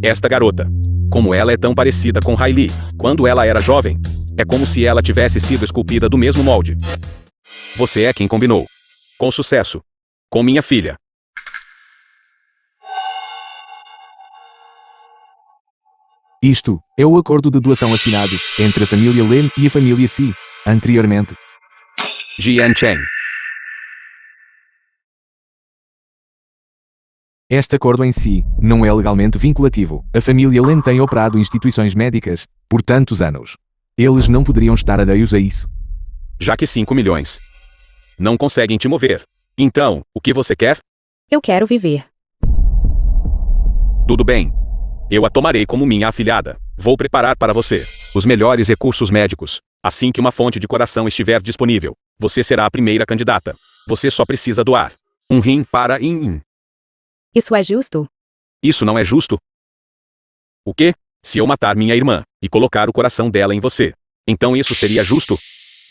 Esta garota. Como ela é tão parecida com Hailey quando ela era jovem. É como se ela tivesse sido esculpida do mesmo molde. Você é quem combinou. Com sucesso. Com minha filha. Isto é o acordo de doação assinado entre a família Len e a família Si, anteriormente. Jian Chen. Este acordo em si não é legalmente vinculativo. A família Len tem operado instituições médicas por tantos anos. Eles não poderiam estar alheios a isso. Já que 5 milhões não conseguem te mover. Então, o que você quer? Eu quero viver. Tudo bem. Eu a tomarei como minha afilhada. Vou preparar para você os melhores recursos médicos. Assim que uma fonte de coração estiver disponível, você será a primeira candidata. Você só precisa doar um rim para Yin. Isso é justo? Isso não é justo? O quê? Se eu matar minha irmã e colocar o coração dela em você, então isso seria justo?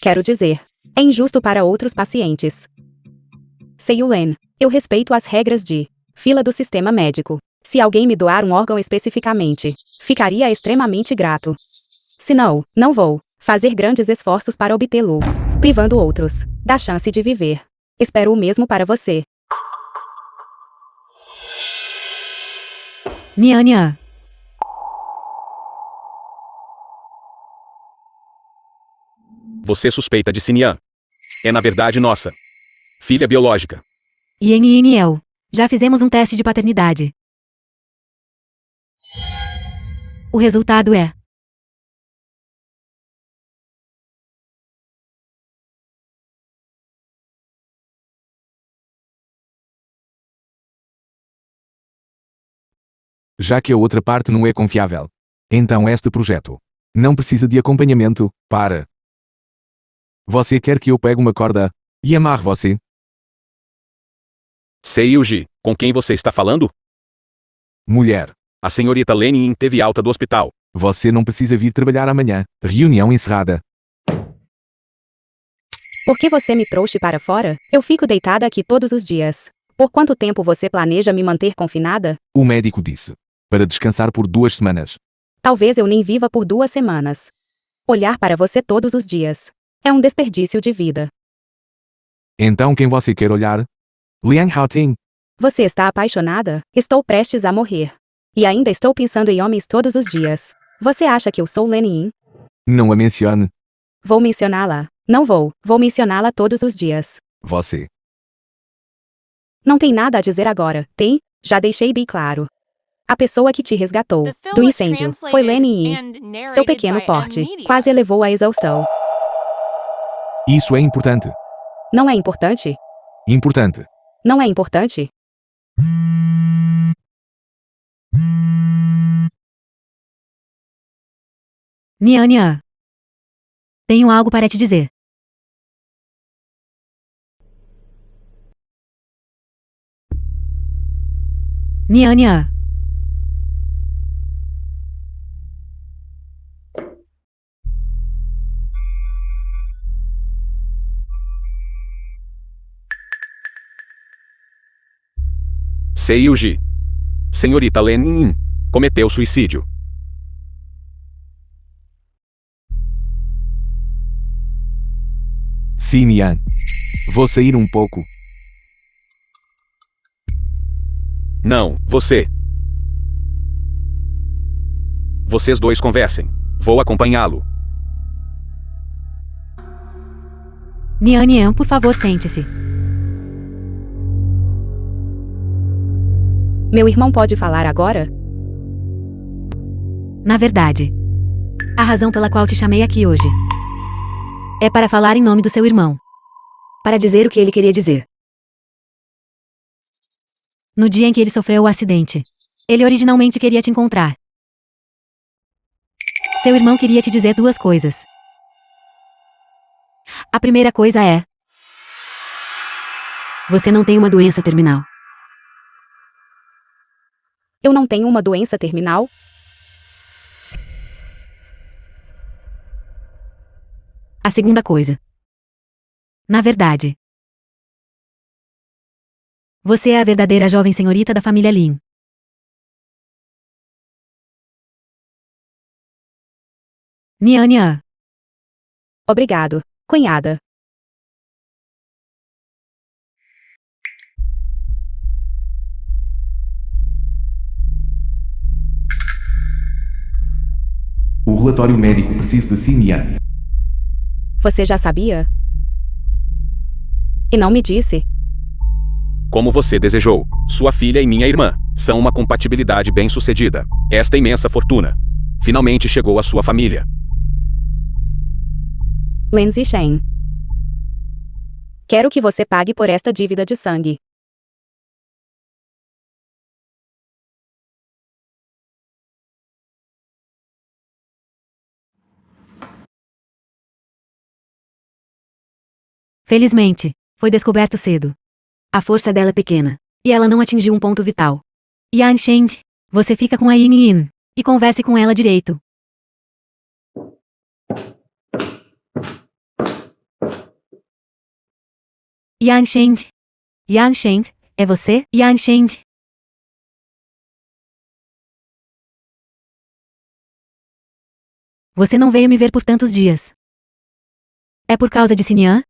Quero dizer, é injusto para outros pacientes. Seiyulen, eu respeito as regras de fila do sistema médico. Se alguém me doar um órgão especificamente, ficaria extremamente grato. Se não, não vou fazer grandes esforços para obtê-lo, privando outros da chance de viver. Espero o mesmo para você. Niania. Você suspeita de Xinyan. É na verdade nossa filha biológica. Yen e Niel. Já fizemos um teste de paternidade. O resultado é já que a outra parte não é confiável. Então este projeto não precisa de acompanhamento, para. Você quer que eu pegue uma corda e amarre você? Seiyuji, com quem você está falando? Mulher, A senhorita Lenin teve alta do hospital. você não precisa vir trabalhar amanhã. Reunião encerrada. Por que você me trouxe para fora? Eu fico deitada aqui todos os dias. Por quanto tempo você planeja me manter confinada? O médico disse. Para descansar por 2 semanas. Talvez eu nem viva por 2 semanas. Olhar para você todos os dias é um desperdício de vida. Então quem você quer olhar? Liang Haoting. Você está apaixonada? Estou prestes a morrer. E ainda estou pensando em homens todos os dias. Você acha que eu sou Lenin? Não a mencione. Vou mencioná-la. Não vou. Vou mencioná-la todos os dias. Você. Não tem nada a dizer agora, tem? Já deixei bem claro. A pessoa que te resgatou The film do was incêndio foi translated Lenin. and narrated Seu pequeno by porte M-Media. quase levou à exaustão. Isso é importante. Não é importante? Importante. Não é importante? Nian. Tenho algo para te dizer. Nian. Seiyuji. Senhorita Lenin cometeu suicídio. Sim, Nian. Vou sair um pouco. Não, você. Vocês dois conversem. Vou acompanhá-lo. Nian, por favor, sente-se. Meu irmão pode falar agora? Na verdade, a razão pela qual te chamei aqui hoje é para falar em nome do seu irmão. Para dizer o que ele queria dizer. No dia em que ele sofreu o acidente, ele originalmente queria te encontrar. Seu irmão queria te dizer 2 coisas. A primeira coisa é: você não tem uma doença terminal. Eu não tenho uma doença terminal? A segunda coisa. Na verdade, você é a verdadeira jovem senhorita da família Lin. Nian. Obrigado, cunhada. O relatório médico preciso de Sinian. Você já sabia? E não me disse. Como você desejou, sua filha e minha irmã são uma compatibilidade bem-sucedida. Esta imensa fortuna finalmente chegou à sua família. Lindsay Shen. Quero que você pague por esta dívida de sangue. Felizmente, foi descoberto cedo. A força dela é pequena, e ela não atingiu um ponto vital. Yan Shen, você fica com a Yin e converse com ela direito. Yan Shen, é você, Yan Shen? Você não veio me ver por tantos dias. É por causa de Sinian?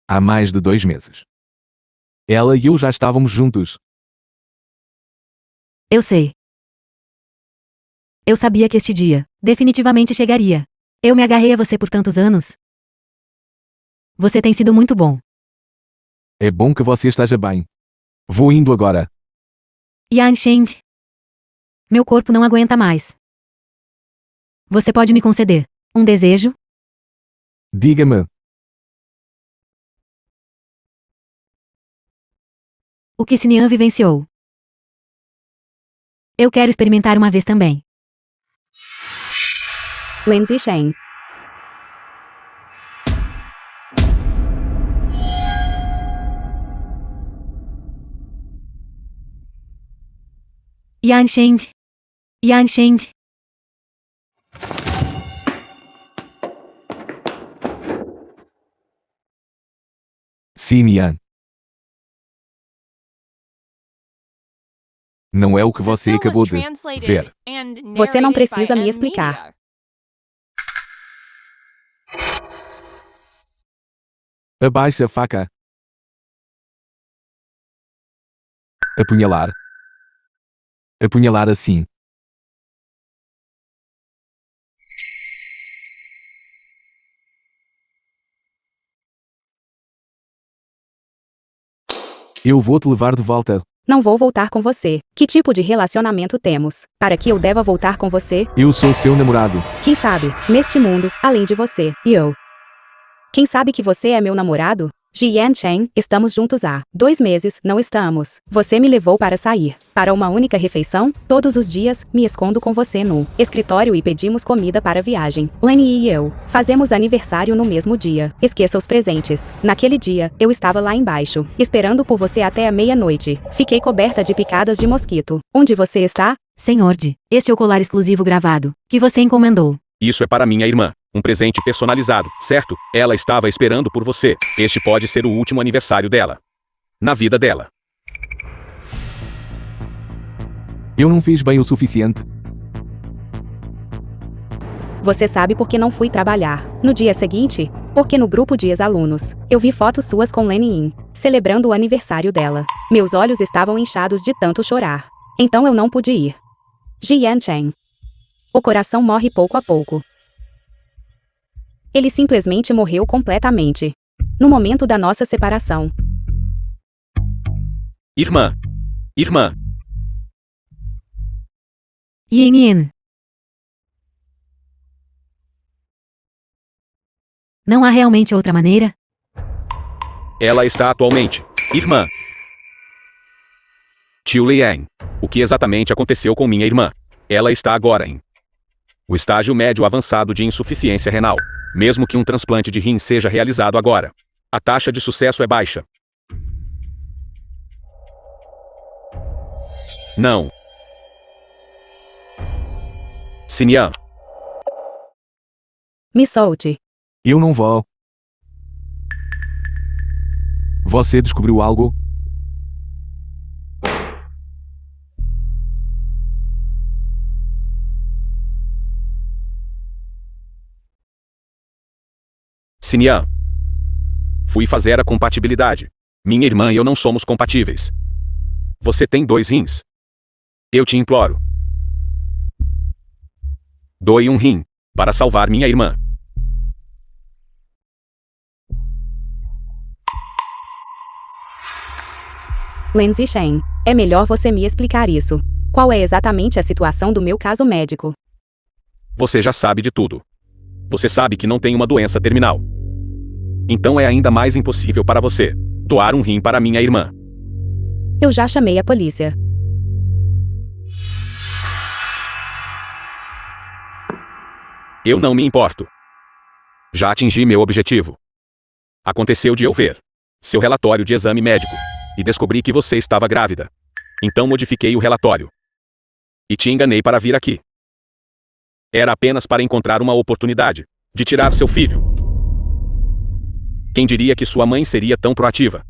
Há mais de 2 meses. Ela e eu já estávamos juntos. Eu sei. Eu sabia que este dia, definitivamente chegaria. Eu me agarrei a você por tantos anos. Você tem sido muito bom. É bom que você esteja bem. Vou indo agora. Yan Shen. Meu corpo não aguenta mais. Você pode me conceder um desejo? Diga-me. O que Sinian vivenciou Eu quero experimentar uma vez também. Lindsay Shen. Yan Sheng. Yan Sheng. Sim, Yan. Não é o que The você film was acabou de translated ver. and Você não narrated by precisa me M explicar. Media. Abaixa a faca. Apunhalar. Apunhalar assim. Eu vou te levar de volta. Não vou voltar com você. Que tipo de relacionamento temos? Para que eu deva voltar com você? Eu sou seu namorado. Quem sabe, neste mundo, além de você e eu. Quem sabe que você é meu namorado? Jian Chen, estamos juntos há 2 meses, não estamos. Você me levou para sair. Para uma única refeição? Todos os dias, me escondo com você no escritório e pedimos comida para a viagem. Lenny e eu fazemos aniversário no mesmo dia. Esqueça os presentes. Naquele dia, eu estava lá embaixo, esperando por você até a meia-noite. Fiquei coberta de picadas de mosquito. Onde você está? Senhor de, este é o colar exclusivo gravado, que você encomendou. Isso é para minha irmã. Um presente personalizado, certo? Ela estava esperando por você. Este pode ser o último aniversário dela. Na vida dela. Eu não fiz bem o suficiente. Você sabe por que não fui trabalhar. No dia seguinte, porque no grupo de ex-alunos, eu vi fotos suas com Lenny Yin, celebrando o aniversário dela. Meus olhos estavam inchados de tanto chorar. Então eu não pude ir. Jian Chen. O coração morre pouco a pouco. Ele simplesmente morreu completamente. No momento da nossa separação. Irmã. Irmã. Yin Yin. Não há realmente outra maneira? Ela está atualmente. Irmã. Tio Liang. O que exatamente aconteceu com minha irmã? Ela está agora em o estágio médio avançado de insuficiência renal. Mesmo que um transplante de rim seja realizado agora, a taxa de sucesso é baixa. Não. Xinyan. Me solte. Eu não vou. Você descobriu algo? Xinyan. Fui fazer a compatibilidade. Minha irmã e eu não somos compatíveis. Você tem 2 rins. Eu te imploro. Doe um rim, para salvar minha irmã. Lindsay Shen, é melhor você me explicar isso. Qual é exatamente a situação do meu caso médico? Você já sabe de tudo. Você sabe que não tem uma doença terminal. Então é ainda mais impossível para você doar um rim para minha irmã. Eu já chamei a polícia. Eu não me importo. Já atingi meu objetivo. Aconteceu de eu ver seu relatório de exame médico e descobri que você estava grávida. Então modifiquei o relatório. E te enganei para vir aqui. Era apenas para encontrar uma oportunidade de tirar seu filho. Quem diria que sua mãe seria tão proativa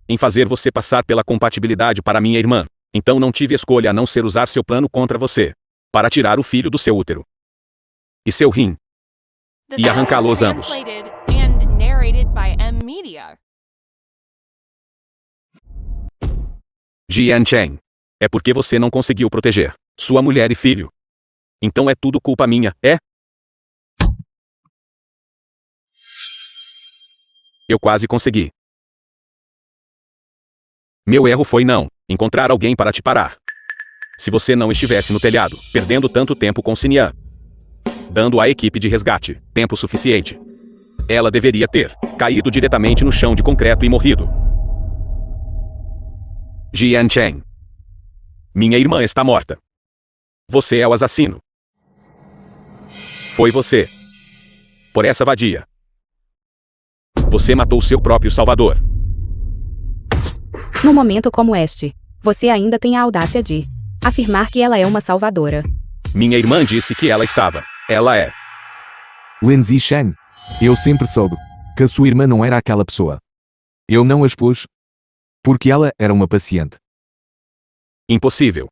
em fazer você passar pela compatibilidade para minha irmã? Então não tive escolha a não ser usar seu plano contra você para tirar o filho do seu útero e seu rim The e film arrancá-los was ambos. translated and narrated by M Media. Jian Chen. É porque você não conseguiu proteger sua mulher e filho. Então é tudo culpa minha, é? Eu quase consegui. Meu erro foi não encontrar alguém para te parar. Se você não estivesse no telhado, perdendo tanto tempo com Xinyan, dando à equipe de resgate tempo suficiente, ela deveria ter caído diretamente no chão de concreto e morrido. Jian Chen. Minha irmã está morta. Você é o assassino. Foi você. Por essa vadia. Você matou seu próprio salvador. No momento como este, você ainda tem a audácia de afirmar que ela é uma salvadora. Minha irmã disse que ela estava. Ela é. Lin Zishan, eu sempre soube que a sua irmã não era aquela pessoa. Eu não a expus porque ela era uma paciente. Impossível.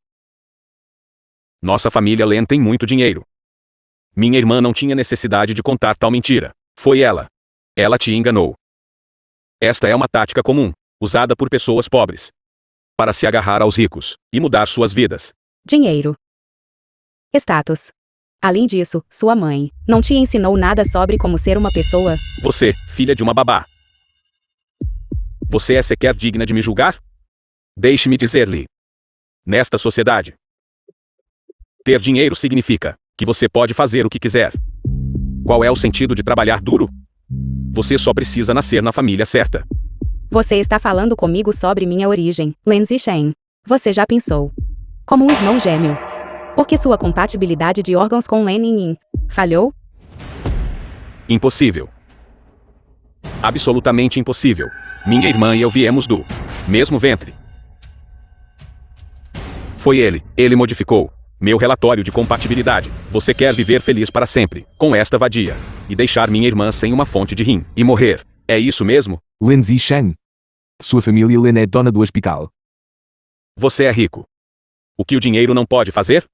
Nossa família Len tem muito dinheiro. Minha irmã não tinha necessidade de contar tal mentira. Foi ela. Ela te enganou. Esta é uma tática comum, usada por pessoas pobres para se agarrar aos ricos e mudar suas vidas. Dinheiro. Status. Além disso, sua mãe não te ensinou nada sobre como ser uma pessoa? Você, filha de uma babá. Você é sequer digna de me julgar? Deixe-me dizer-lhe. Nesta sociedade, ter dinheiro significa que você pode fazer o que quiser. Qual é o sentido de trabalhar duro? Você só precisa nascer na família certa. Você está falando comigo sobre minha origem, Lin Zishan. Você já pensou? Como um irmão gêmeo. Porque sua compatibilidade de órgãos com Len Yin falhou? Impossível. Absolutamente impossível. Minha irmã e eu viemos do mesmo ventre. Foi ele modificou meu relatório de compatibilidade. Você quer viver feliz para sempre, com esta vadia, e deixar minha irmã sem uma fonte de rim, e morrer. É isso mesmo? Lin Zishan, sua família Lin é dona do hospital. Você é rico. O que o dinheiro não pode fazer?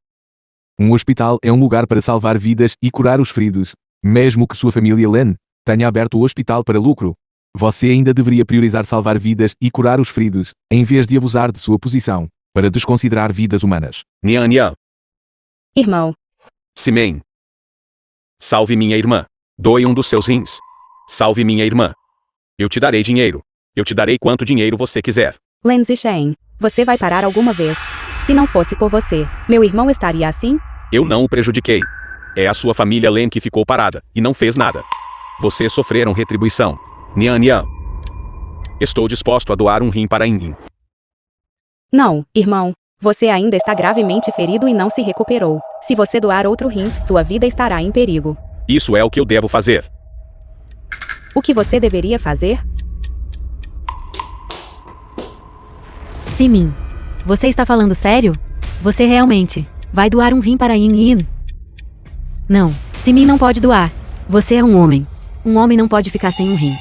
Um hospital é um lugar para salvar vidas e curar os feridos. Mesmo que sua família Lin tenha aberto o hospital para lucro, você ainda deveria priorizar salvar vidas e curar os feridos, em vez de abusar de sua posição para desconsiderar vidas humanas. Nian Nian. Irmão. Simen. Salve minha irmã. Doe um dos seus rins. Salve minha irmã. Eu te darei dinheiro. Eu te darei quanto dinheiro você quiser. Lin Zishan, você vai parar alguma vez? Se não fosse por você, meu irmão estaria assim? Eu não o prejudiquei. É a sua família Len que ficou parada e não fez nada. Vocês sofreram retribuição. Nian Nian. Estou disposto a doar um rim para Yin. Não, irmão. Você ainda está gravemente ferido e não se recuperou. Se você doar outro rim, sua vida estará em perigo. Isso é o que eu devo fazer. O que você deveria fazer? Simin, você está falando sério? Você realmente vai doar um rim para Yin Yin? Não, Simin não pode doar. Você é um homem. Um homem não pode ficar sem um rim.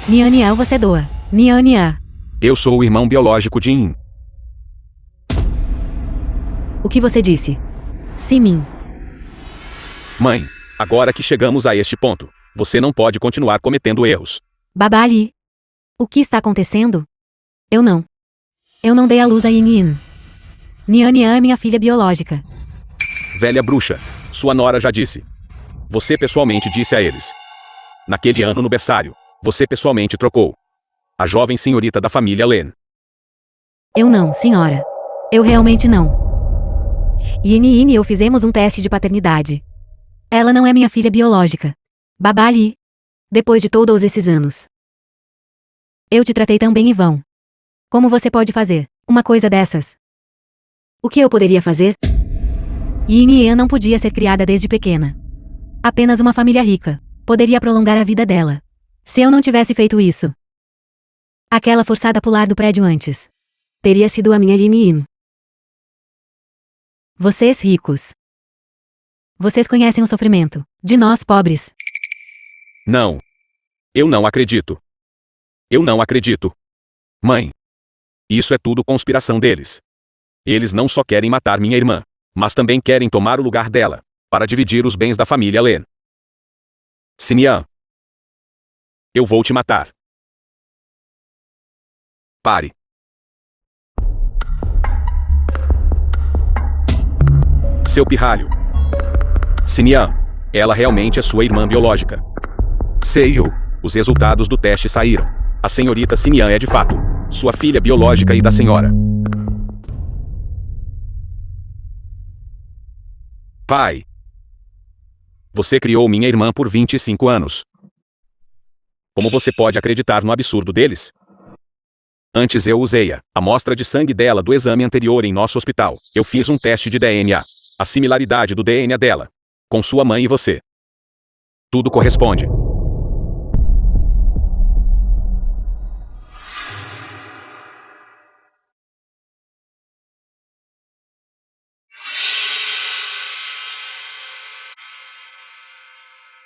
Nian Nian você doa. Nian Nian. Eu sou o irmão biológico de Yin. O que você disse? Simin. Mãe, agora que chegamos a este ponto, você não pode continuar cometendo erros. Babá Ali. O que está acontecendo? Eu não dei à luz a Yin Yin. Nian Nian é minha filha biológica. Velha bruxa, sua nora já disse. Você pessoalmente disse a eles. Naquele ano no berçário, você pessoalmente trocou a jovem senhorita da família Len. Eu não, senhora. Eu realmente não. Yin Yin e eu fizemos um teste de paternidade. Ela não é minha filha biológica. Babá Ali. Depois de todos esses anos. Eu te tratei tão bem em vão. Como você pode fazer uma coisa dessas? O que eu poderia fazer? Yin Yan não podia ser criada desde pequena. Apenas uma família rica poderia prolongar a vida dela. Se eu não tivesse feito isso, aquela forçada a pular do prédio antes teria sido a minha Yin Yin. Vocês ricos. Vocês conhecem o sofrimento de nós pobres. Não. Eu não acredito. Eu não acredito. Mãe. Isso é tudo conspiração deles. Eles não só querem matar minha irmã, mas também querem tomar o lugar dela, para dividir os bens da família Len. Sinian. Eu vou te matar. Pare. Seu pirralho. Sinian. Ela realmente é sua irmã biológica. Sei. Os resultados do teste saíram. A senhorita Sinian é de fato sua filha biológica e da senhora. Pai. Você criou minha irmã por 25 anos. Como você pode acreditar no absurdo deles? Antes eu usei a amostra de sangue dela do exame anterior em nosso hospital. Eu fiz um teste de DNA. A similaridade do DNA dela com sua mãe e você. Tudo corresponde.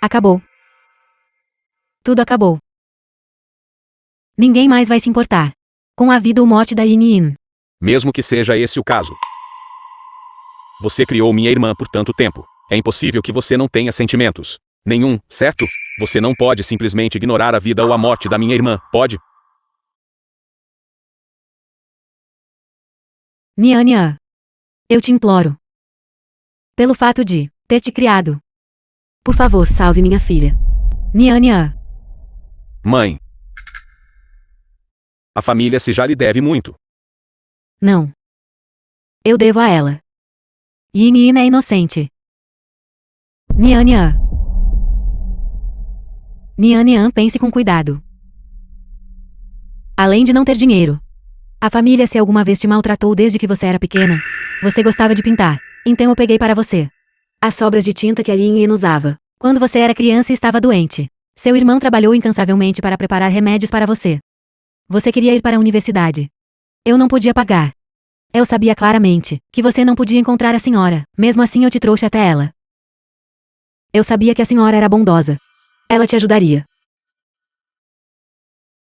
Acabou. Tudo acabou. Ninguém mais vai se importar com a vida ou morte da Yin. Mesmo que seja esse o caso. Você criou minha irmã por tanto tempo. É impossível que você não tenha sentimentos. Nenhum, certo? Você não pode simplesmente ignorar a vida ou a morte da minha irmã, pode? Nian. Eu te imploro. Pelo fato de ter te criado. Por favor, salve minha filha. Nian. Mãe. A família se já lhe deve muito. Não. Eu devo a ela. Yin é inocente. Nian. Pense com cuidado. Além de não ter dinheiro. A família se alguma vez te maltratou desde que você era pequena. Você gostava de pintar. Então eu peguei para você as sobras de tinta que a Yin usava quando você era criança e estava doente. Seu irmão trabalhou incansavelmente para preparar remédios para você. Você queria ir para a universidade. Eu não podia pagar. Eu sabia claramente que você não podia encontrar a senhora. Mesmo assim eu te trouxe até ela. Eu sabia que a senhora era bondosa. Ela te ajudaria.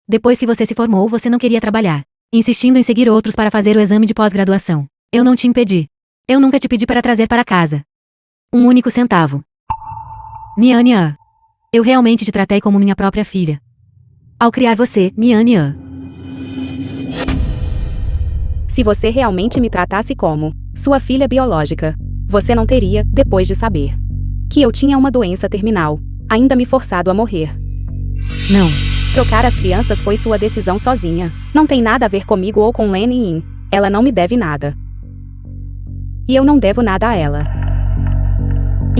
Depois que você se formou, você não queria trabalhar, insistindo em seguir outros para fazer o exame de pós-graduação. Eu não te impedi. Eu nunca te pedi para trazer para casa um único centavo. Nian. Eu realmente te tratei como minha própria filha. Ao criar você, Nian. Se você realmente me tratasse como sua filha biológica, você não teria, depois de saber que eu tinha uma doença terminal, ainda me forçado a morrer. Não. Trocar as crianças foi sua decisão sozinha. Não tem nada a ver comigo ou com Len Yin. Ela não me deve nada. E eu não devo nada a ela.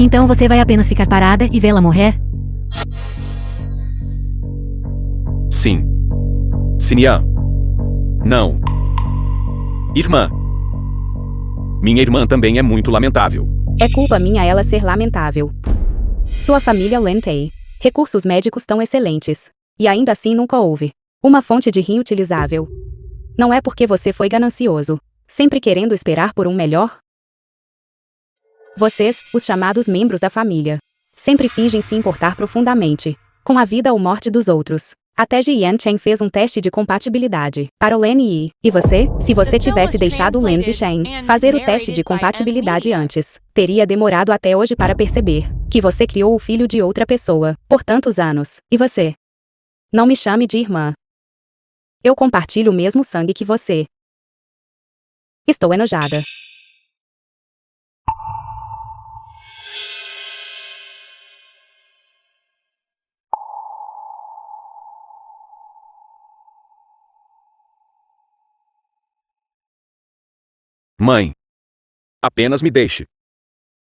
Então você vai apenas ficar parada e vê-la morrer? Sim. Sinian. Não. Irmã. Minha irmã também é muito lamentável. É culpa minha ela ser lamentável. Sua família Lentei. Recursos médicos tão excelentes. E ainda assim nunca houve uma fonte de rim utilizável. Não é porque você foi ganancioso, sempre querendo esperar por um melhor? Vocês, os chamados membros da família, sempre fingem se importar profundamente com a vida ou morte dos outros. Até Jian Chen fez um teste de compatibilidade para o Len Yi. E você, se você tivesse deixado Len Zixen fazer o teste de compatibilidade antes, teria demorado até hoje para perceber que você criou o filho de outra pessoa por tantos anos. E você? Não me chame de irmã. Eu compartilho o mesmo sangue que você. Estou enojada. Mãe. Apenas me deixe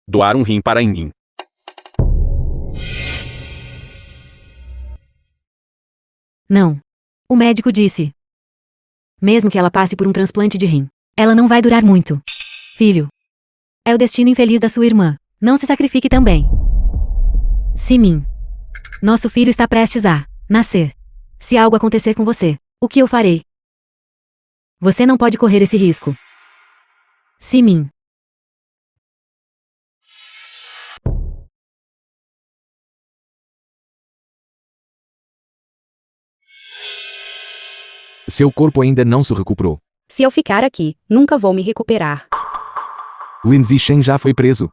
doar um rim para Yin. Não. O médico disse. Mesmo que ela passe por um transplante de rim, ela não vai durar muito. Filho. É o destino infeliz da sua irmã. Não se sacrifique também. Simin. Nosso filho está prestes a nascer. Se algo acontecer com você, o que eu farei? Você não pode correr esse risco. Simin. Seu corpo ainda não se recuperou. Se eu ficar aqui, nunca vou me recuperar. Lin Zixen já foi preso.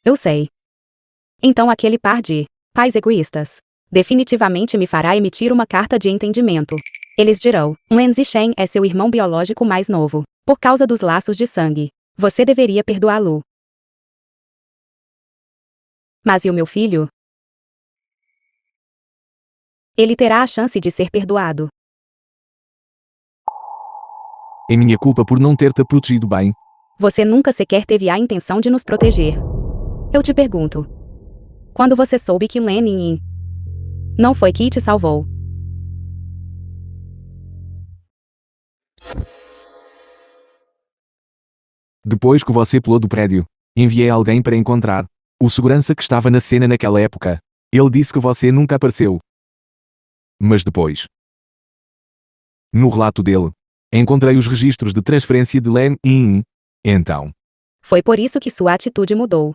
Eu sei. Então aquele par de pais egoístas definitivamente me fará emitir uma carta de entendimento. Eles dirão, Len Zixen é seu irmão biológico mais novo. Por causa dos laços de sangue. Você deveria perdoá-lo. Mas e o meu filho? Ele terá a chance de ser perdoado. É minha culpa por não ter te protegido bem. Você nunca sequer teve a intenção de nos proteger. Eu te pergunto. Quando você soube que Len Yin não foi que te salvou? Depois que você pulou do prédio, enviei alguém para encontrar o segurança que estava na cena naquela época. Ele disse que você nunca apareceu. Mas depois, no relato dele, encontrei os registros de transferência de Len In. Então, Foi por isso que sua atitude mudou.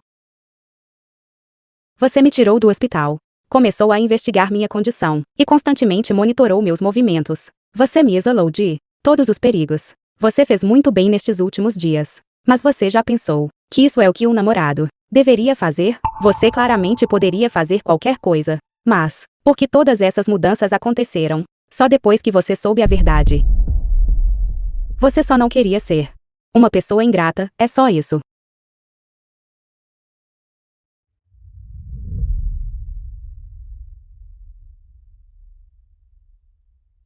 Você me tirou do hospital. Começou a investigar minha condição e constantemente monitorou meus movimentos. Você me isolou de todos os perigos. Você fez muito bem nestes últimos dias. Mas você já pensou que isso é o que um namorado deveria fazer? Você claramente poderia fazer qualquer coisa. Mas, por que todas essas mudanças aconteceram? Só depois que você soube a verdade. Você só não queria ser uma pessoa ingrata, é só isso.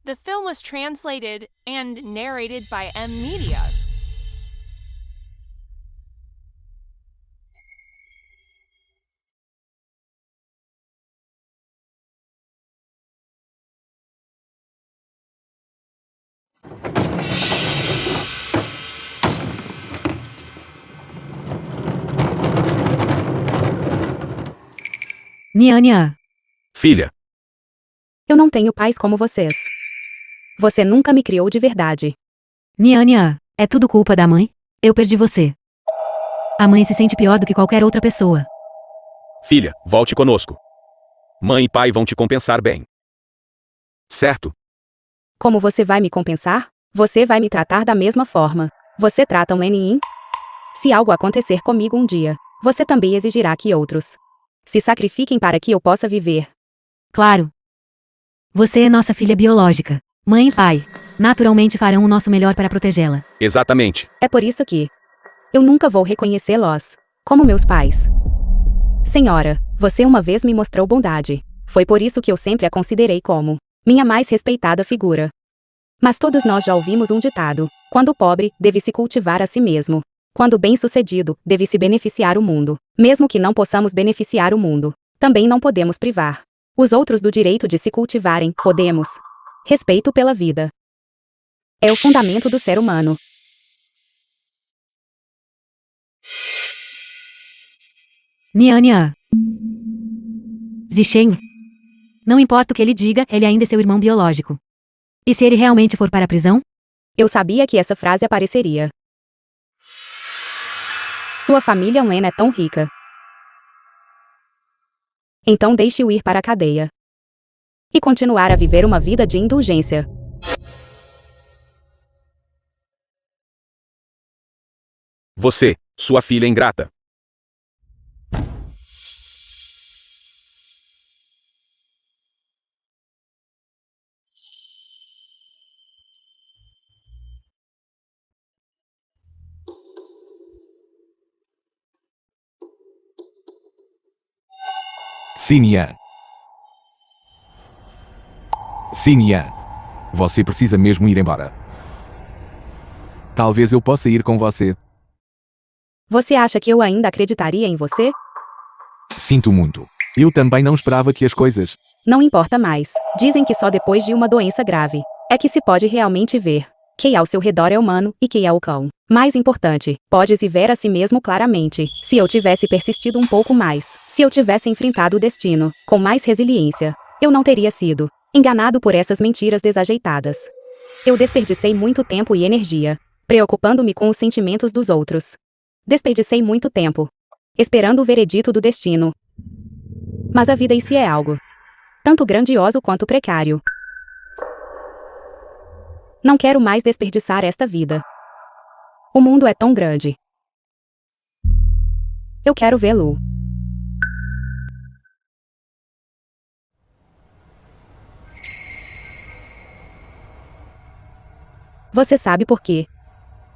The film was translated and narrated by M Media. Niania. Filha, Eu não tenho pais como vocês. Você nunca me criou de verdade. Niania. É tudo culpa da mãe? Eu perdi você. A mãe se sente pior do que qualquer outra pessoa. filha, volte conosco. Mãe e pai vão te compensar bem. Certo? Como você vai me compensar? Você vai me tratar da mesma forma. Você trata um Lenin? Se algo acontecer comigo um dia, você também exigirá que outros se sacrifiquem para que eu possa viver. Claro. Você é nossa filha biológica. Mãe e pai, naturalmente farão o nosso melhor para protegê-la. Exatamente. É por isso que eu nunca vou reconhecê-los como meus pais. Senhora, você uma vez me mostrou bondade. Foi por isso que eu sempre a considerei como minha mais respeitada figura. Mas todos nós já ouvimos um ditado: quando o pobre, deve se cultivar a si mesmo. Quando o bem-sucedido, deve se beneficiar o mundo. Mesmo que não possamos beneficiar o mundo, também não podemos privar os outros do direito de se cultivarem. Podemos. Respeito pela vida é o fundamento do ser humano. Niania. Zixen. Não importa o que ele diga, ele ainda é seu irmão biológico. E se ele realmente for para a prisão? Eu sabia que essa frase apareceria. Sua família Wen é tão rica. Então deixe-o ir para a cadeia. E continuar a viver uma vida de indulgência. Você, sua filha ingrata. Sinia. Sinia. Você precisa mesmo ir embora. Talvez eu possa ir com você. Você acha que eu ainda acreditaria em você? Sinto muito. Eu também não esperava que as coisas. Não importa mais. Dizem que só depois de uma doença grave é que se pode realmente ver quem ao seu redor é humano e quem é o cão. Mais importante, pode-se ver a si mesmo claramente. Se eu tivesse persistido um pouco mais, se eu tivesse enfrentado o destino com mais resiliência, eu não teria sido enganado por essas mentiras desajeitadas. Eu desperdicei muito tempo e energia preocupando-me com os sentimentos dos outros. Desperdicei muito tempo esperando o veredito do destino. Mas a vida em si é algo tanto grandioso quanto precário. Não quero mais desperdiçar esta vida. O mundo é tão grande. Eu quero vê-lo. Você sabe por quê?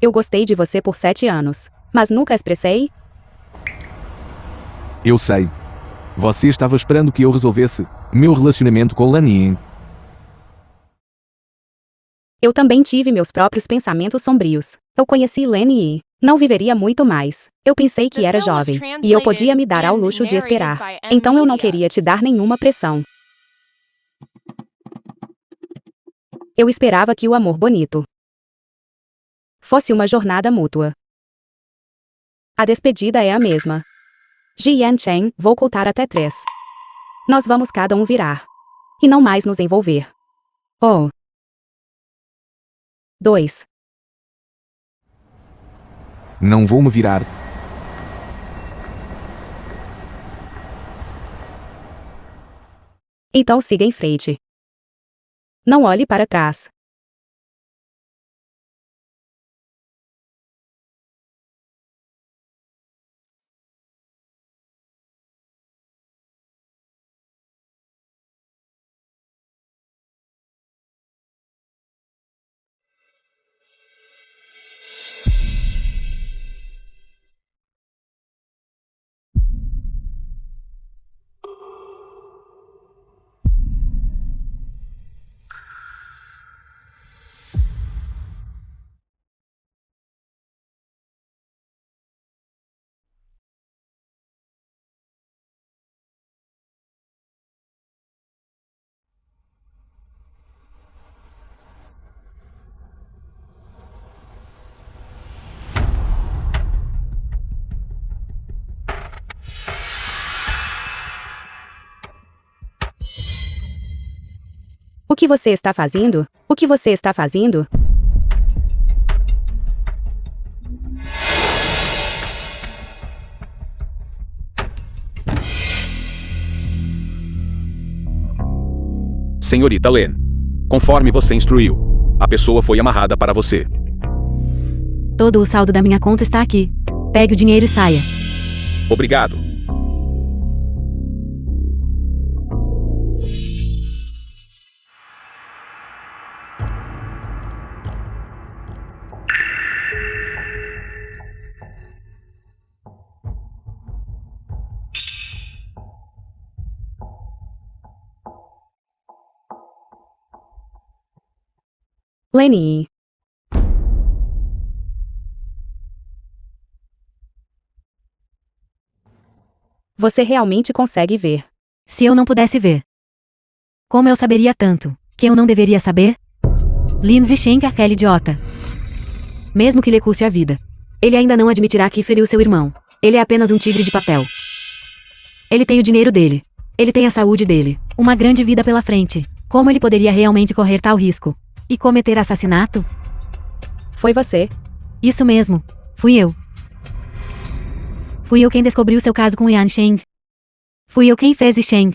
Eu gostei de você por 7 anos, mas nunca expressei? Eu sei. Você estava esperando que eu resolvesse meu relacionamento com Lanien. Eu também tive meus próprios pensamentos sombrios. Eu conheci Lenny e não viveria muito mais. Eu pensei que era jovem, e eu podia me dar ao luxo de esperar. Então eu não queria te dar nenhuma pressão. Eu esperava que o amor bonito fosse uma jornada mútua. A despedida é a mesma. Ji Yanchen, vou contar até 3. Nós vamos cada um virar. E não mais nos envolver. 1. 2. Não vou me virar. Então siga em frente. Não olhe para trás. O que você está fazendo? O que você está fazendo? Senhorita Len. Conforme você instruiu. A pessoa foi amarrada para você. Todo o saldo da minha conta está aqui. Pegue o dinheiro e saia. Obrigado. Lenny. Você realmente consegue ver. Se eu não pudesse ver. Como eu saberia tanto, que eu não deveria saber? Lindsay Shen, aquele idiota. Mesmo que lhe custe a vida. Ele ainda não admitirá que feriu seu irmão. Ele é apenas um tigre de papel. Ele tem o dinheiro dele. Ele tem a saúde dele. Uma grande vida pela frente. Como ele poderia realmente correr tal risco? E cometer assassinato? Foi você. Isso mesmo. Fui eu. Fui eu quem descobriu seu caso com Yan Sheng. Fui eu quem fez Sheng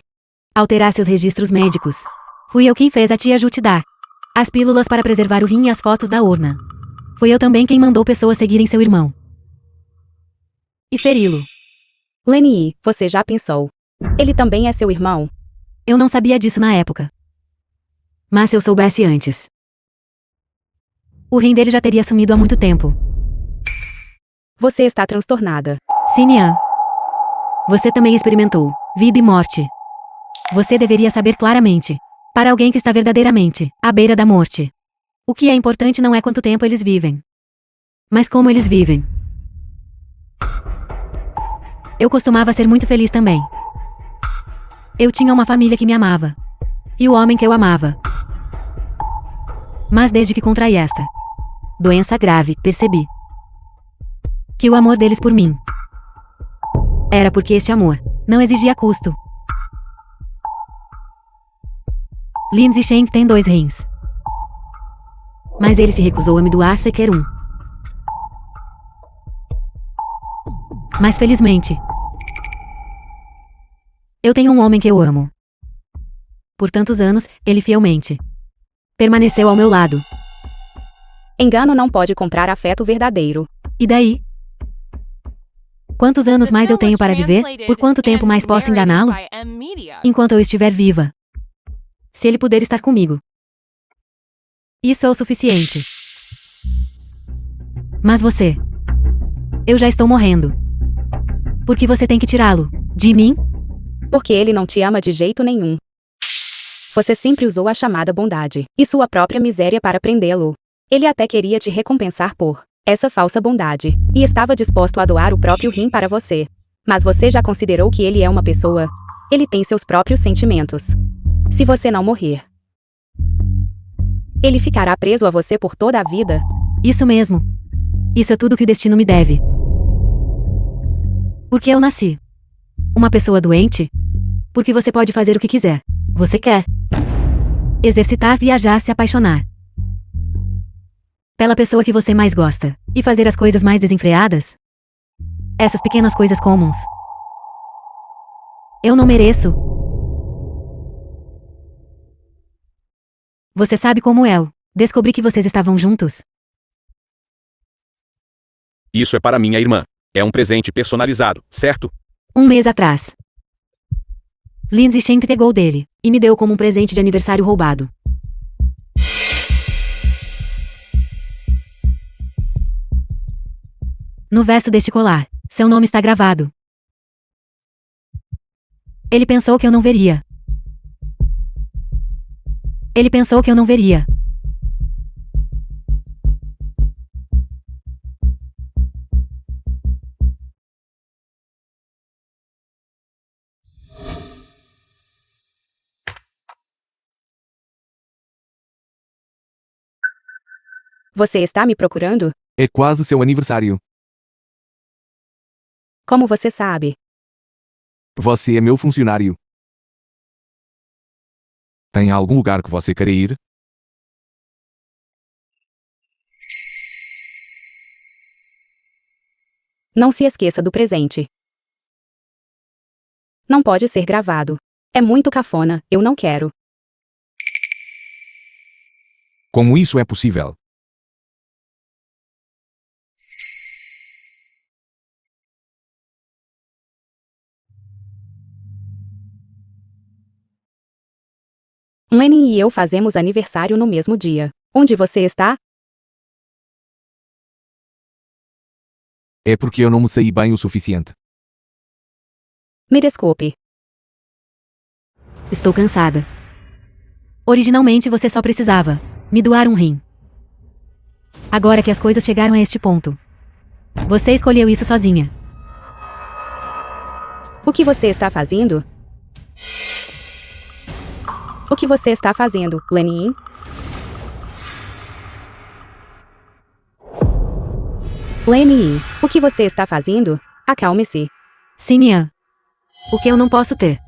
alterar seus registros médicos. Fui eu quem fez a tia Ju te dar as pílulas para preservar o rim e as fotos da urna. Fui eu também quem mandou pessoas seguirem seu irmão. E feri-lo. Lenny, você já pensou? Ele também é seu irmão? Eu não sabia disso na época. Mas se eu soubesse antes. O rim dele já teria sumido há muito tempo. Você está transtornada. Sinian. Você também experimentou vida e morte. Você deveria saber claramente. Para alguém que está verdadeiramente à beira da morte. O que é importante não é quanto tempo eles vivem, mas como eles vivem. Eu costumava ser muito feliz também. Eu tinha uma família que me amava. E o homem que eu amava. Mas desde que contraí esta doença grave, percebi que o amor deles por mim era porque este amor não exigia custo. Lindsay Shen tem 2 rins. Mas ele se recusou a me doar sequer um. Mas felizmente, eu tenho um homem que eu amo. Por tantos anos, ele fielmente permaneceu ao meu lado. Engano não pode comprar afeto verdadeiro. E daí? Quantos anos mais eu tenho para viver? Por quanto tempo mais posso enganá-lo? Enquanto eu estiver viva. Se ele puder estar comigo. Isso é o suficiente. Mas você. Eu já estou morrendo. Por que você tem que tirá-lo de mim? Porque ele não te ama de jeito nenhum. Você sempre usou a chamada bondade e sua própria miséria para prendê-lo. Ele até queria te recompensar por essa falsa bondade, e estava disposto a doar o próprio rim para você. Mas você já considerou que ele é uma pessoa? Ele tem seus próprios sentimentos. Se você não morrer, ele ficará preso a você por toda a vida? Isso mesmo. Isso é tudo que o destino me deve. Porque eu nasci. Uma pessoa doente? Porque você pode fazer o que quiser. Você quer exercitar, viajar, se apaixonar pela pessoa que você mais gosta e fazer as coisas mais desenfreadas? Essas pequenas coisas comuns. Eu não mereço. Você sabe como é. Descobri que vocês estavam juntos. Isso é para minha irmã. É um presente personalizado, certo? Um mês atrás. Lindsay Shen pegou dele e me deu como um presente de aniversário roubado. No verso deste colar, seu nome está gravado. Ele pensou que eu não veria. Ele pensou que eu não veria. Você está me procurando? É quase seu aniversário. Como você sabe? Você é meu funcionário. Tem algum lugar que você queira ir? Não se esqueça do presente. Não pode ser gravado. É muito cafona, eu não quero. Como isso é possível? Lenny e eu fazemos aniversário no mesmo dia. Onde você está? É porque eu não me saí bem o suficiente. Me desculpe. Estou cansada. Originalmente você só precisava me doar um rim. Agora que as coisas chegaram a este ponto, você escolheu isso sozinha. O que você está fazendo? O que você está fazendo, Lenny? Lenny, o que você está fazendo? Acalme-se. Sinian. O que eu não posso ter,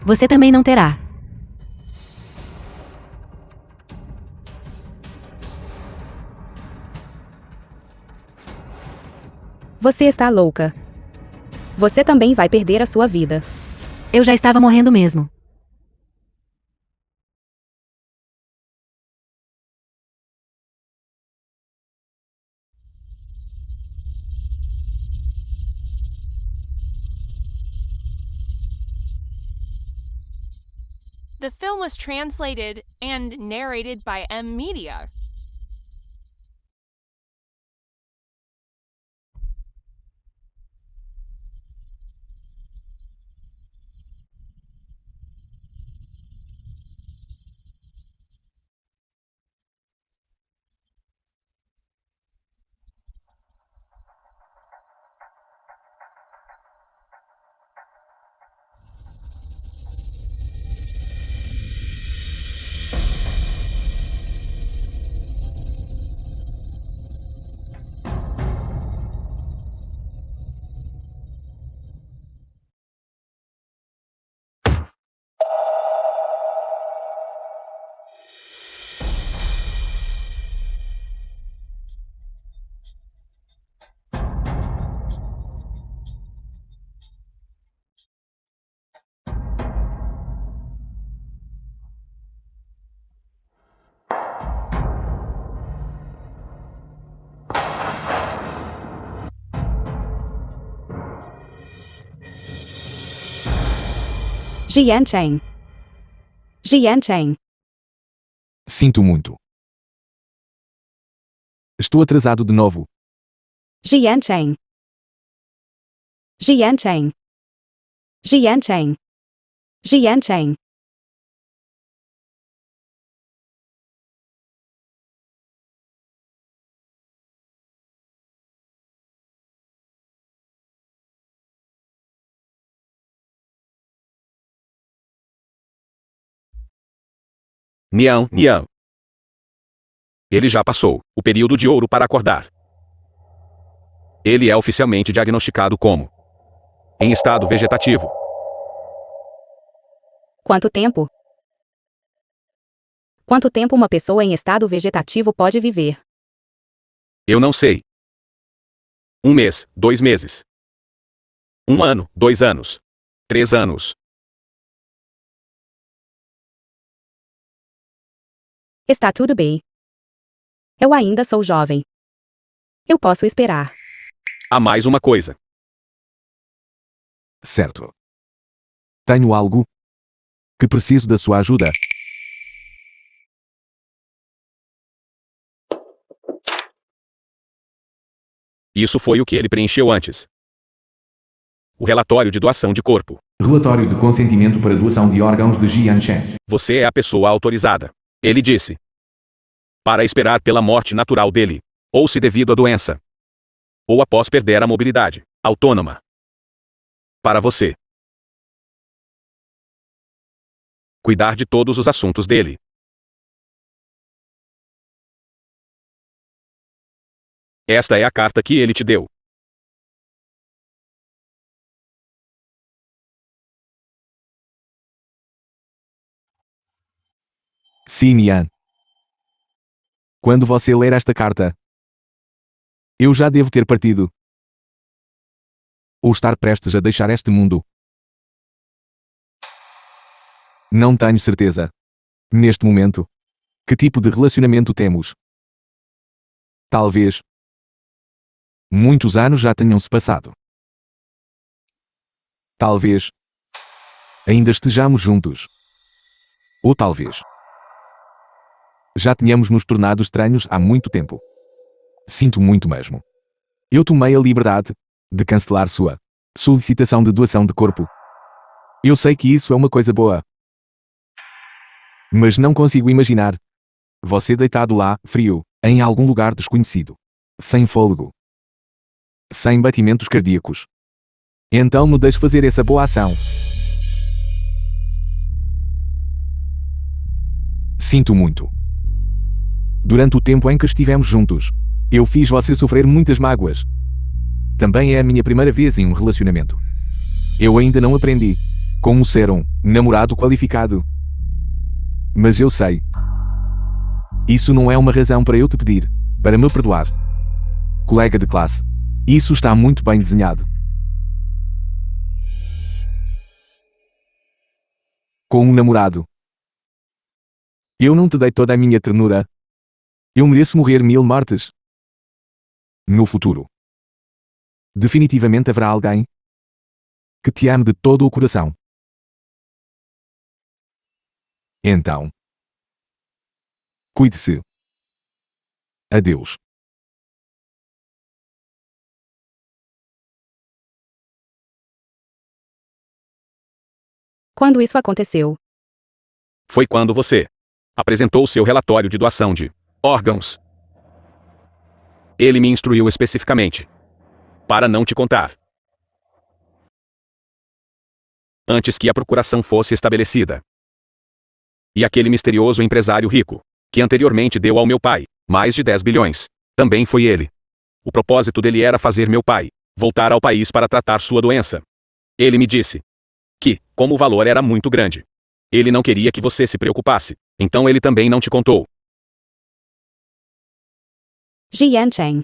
você também não terá. Você está louca. Você também vai perder a sua vida. Eu já estava morrendo mesmo. The film was translated and narrated by M Media. Jian Chen. Jian Chen. Sinto muito. Estou atrasado de novo. Jian Chen. Jian Chen. Jian Chen. Jian Chen. Nian, Nian. Ele já passou o período de ouro para acordar. Ele é oficialmente diagnosticado como em estado vegetativo. Quanto tempo? Quanto tempo uma pessoa em estado vegetativo pode viver? Eu não sei. 1 mês, 2 meses. 1 ano, 2 anos. 3 anos. Está tudo bem. Eu ainda sou jovem. Eu posso esperar. Há mais uma coisa. Certo. Tenho algo que preciso da sua ajuda. Isso foi o que ele preencheu antes. O relatório de doação de corpo. Relatório de consentimento para doação de órgãos de Jian Chen. Você é a pessoa autorizada. Ele disse. Para esperar pela morte natural dele. Ou se devido à doença. Ou após perder a mobilidade autônoma. Para você. Cuidar de todos os assuntos dele. Esta é a carta que ele te deu. Xinian. Quando você ler esta carta, eu já devo ter partido. Ou estar prestes a deixar este mundo. Não tenho certeza. Neste momento. Que tipo de relacionamento temos? Talvez. Muitos anos já tenham se passado. Talvez. Ainda estejamos juntos. Ou talvez. Já tenhamos nos tornado estranhos há muito tempo. Sinto muito mesmo. Eu tomei a liberdade de cancelar sua solicitação de doação de corpo. Eu sei que isso é uma coisa boa. Mas não consigo imaginar você deitado lá, frio, em algum lugar desconhecido. Sem fôlego. Sem batimentos cardíacos. Então me deixe fazer essa boa ação. Sinto muito. Durante o tempo em que estivemos juntos, eu fiz você sofrer muitas mágoas. Também é a minha primeira vez em um relacionamento. Eu ainda não aprendi como ser um namorado qualificado. Mas eu sei. Isso não é uma razão para eu te pedir para me perdoar. Colega de classe, isso está muito bem desenhado. Com um namorado. Eu não te dei toda a minha ternura. Eu mereço morrer 1000 mortes. No futuro. Definitivamente haverá alguém que te ame de todo o coração. Então. Cuide-se. Adeus. Quando isso aconteceu? Foi quando você apresentou seu relatório de doação de órgãos. Ele me instruiu especificamente para não te contar antes que a procuração fosse estabelecida. E aquele misterioso empresário rico, que anteriormente deu ao meu pai mais de 10 bilhões, também foi ele. O propósito dele era fazer meu pai voltar ao país para tratar sua doença. Ele me disse que, como o valor era muito grande, ele não queria que você se preocupasse, então ele também não te contou. Jian Chen.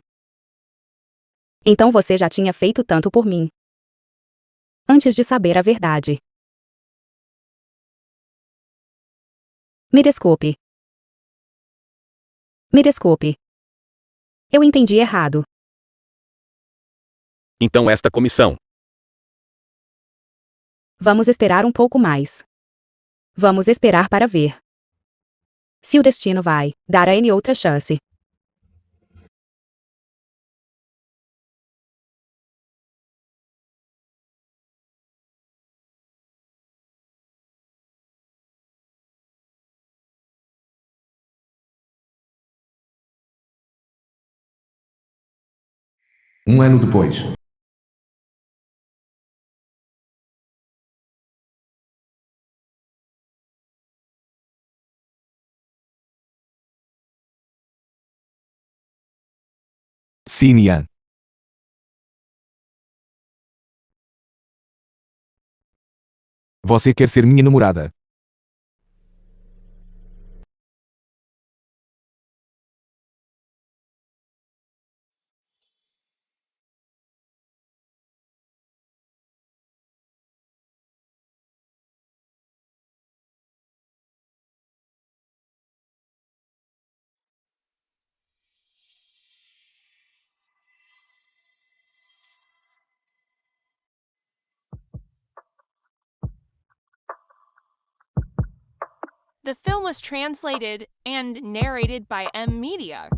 Então você já tinha feito tanto por mim. Antes de saber a verdade. Me desculpe. Me desculpe. Eu entendi errado. Então esta comissão. Vamos esperar um pouco mais. Vamos esperar para ver. Se o destino vai dar a N outra chance. Um ano depois. Xinian. Você quer ser minha namorada? The film was translated and narrated by M Media.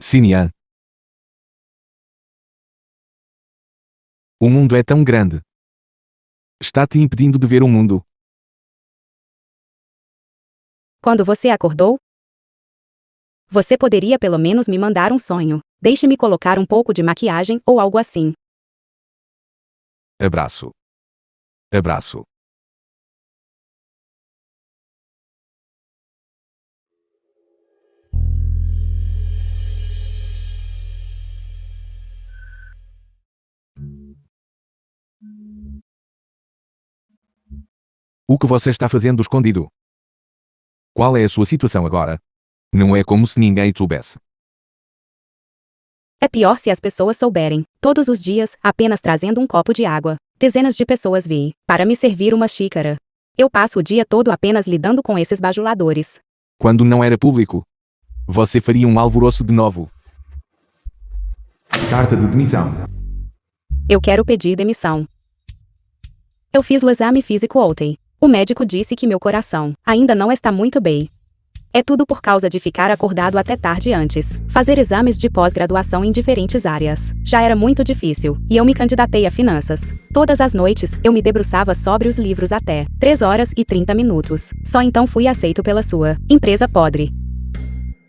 Xinian. O mundo é tão grande. Está te impedindo de ver o mundo. Quando você acordou? Você poderia pelo menos me mandar um sonho. Deixe-me colocar um pouco de maquiagem ou algo assim. Abraço. Abraço. O que você está fazendo escondido? Qual é a sua situação agora? Não é como se ninguém soubesse. É pior se as pessoas souberem. Todos os dias, apenas trazendo um copo de água. Dezenas de pessoas vêm para me servir uma xícara. Eu passo o dia todo apenas lidando com esses bajuladores. Quando não era público, você faria um alvoroço de novo. Carta de demissão. Eu quero pedir demissão. Eu fiz o exame físico ontem. O médico disse que meu coração ainda não está muito bem. É tudo por causa de ficar acordado até tarde antes. Fazer exames de pós-graduação em diferentes áreas. Já era muito difícil, e eu me candidatei a finanças. Todas as noites, eu me debruçava sobre os livros até 3 horas e 30 minutos. Só então fui aceito pela sua empresa podre.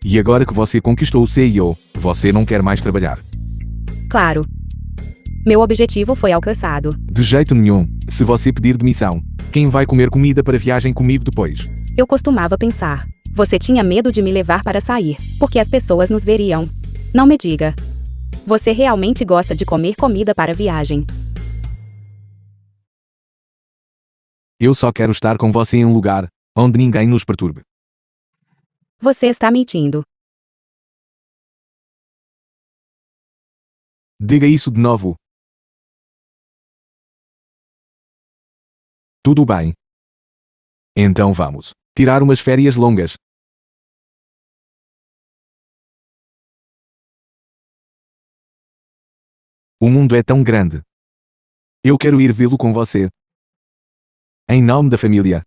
E agora que você conquistou o CEO, você não quer mais trabalhar. Claro. Meu objetivo foi alcançado. De jeito nenhum. Se você pedir demissão, quem vai comer comida para viagem comigo depois? Eu costumava pensar. Você tinha medo de me levar para sair, porque as pessoas nos veriam. Não me diga. Você realmente gosta de comer comida para viagem. Eu só quero estar com você em um lugar onde ninguém nos perturbe. Você está mentindo. Diga isso de novo. Tudo bem. Então vamos tirar umas férias longas. O mundo é tão grande. Eu quero ir vê-lo com você. Em nome da família.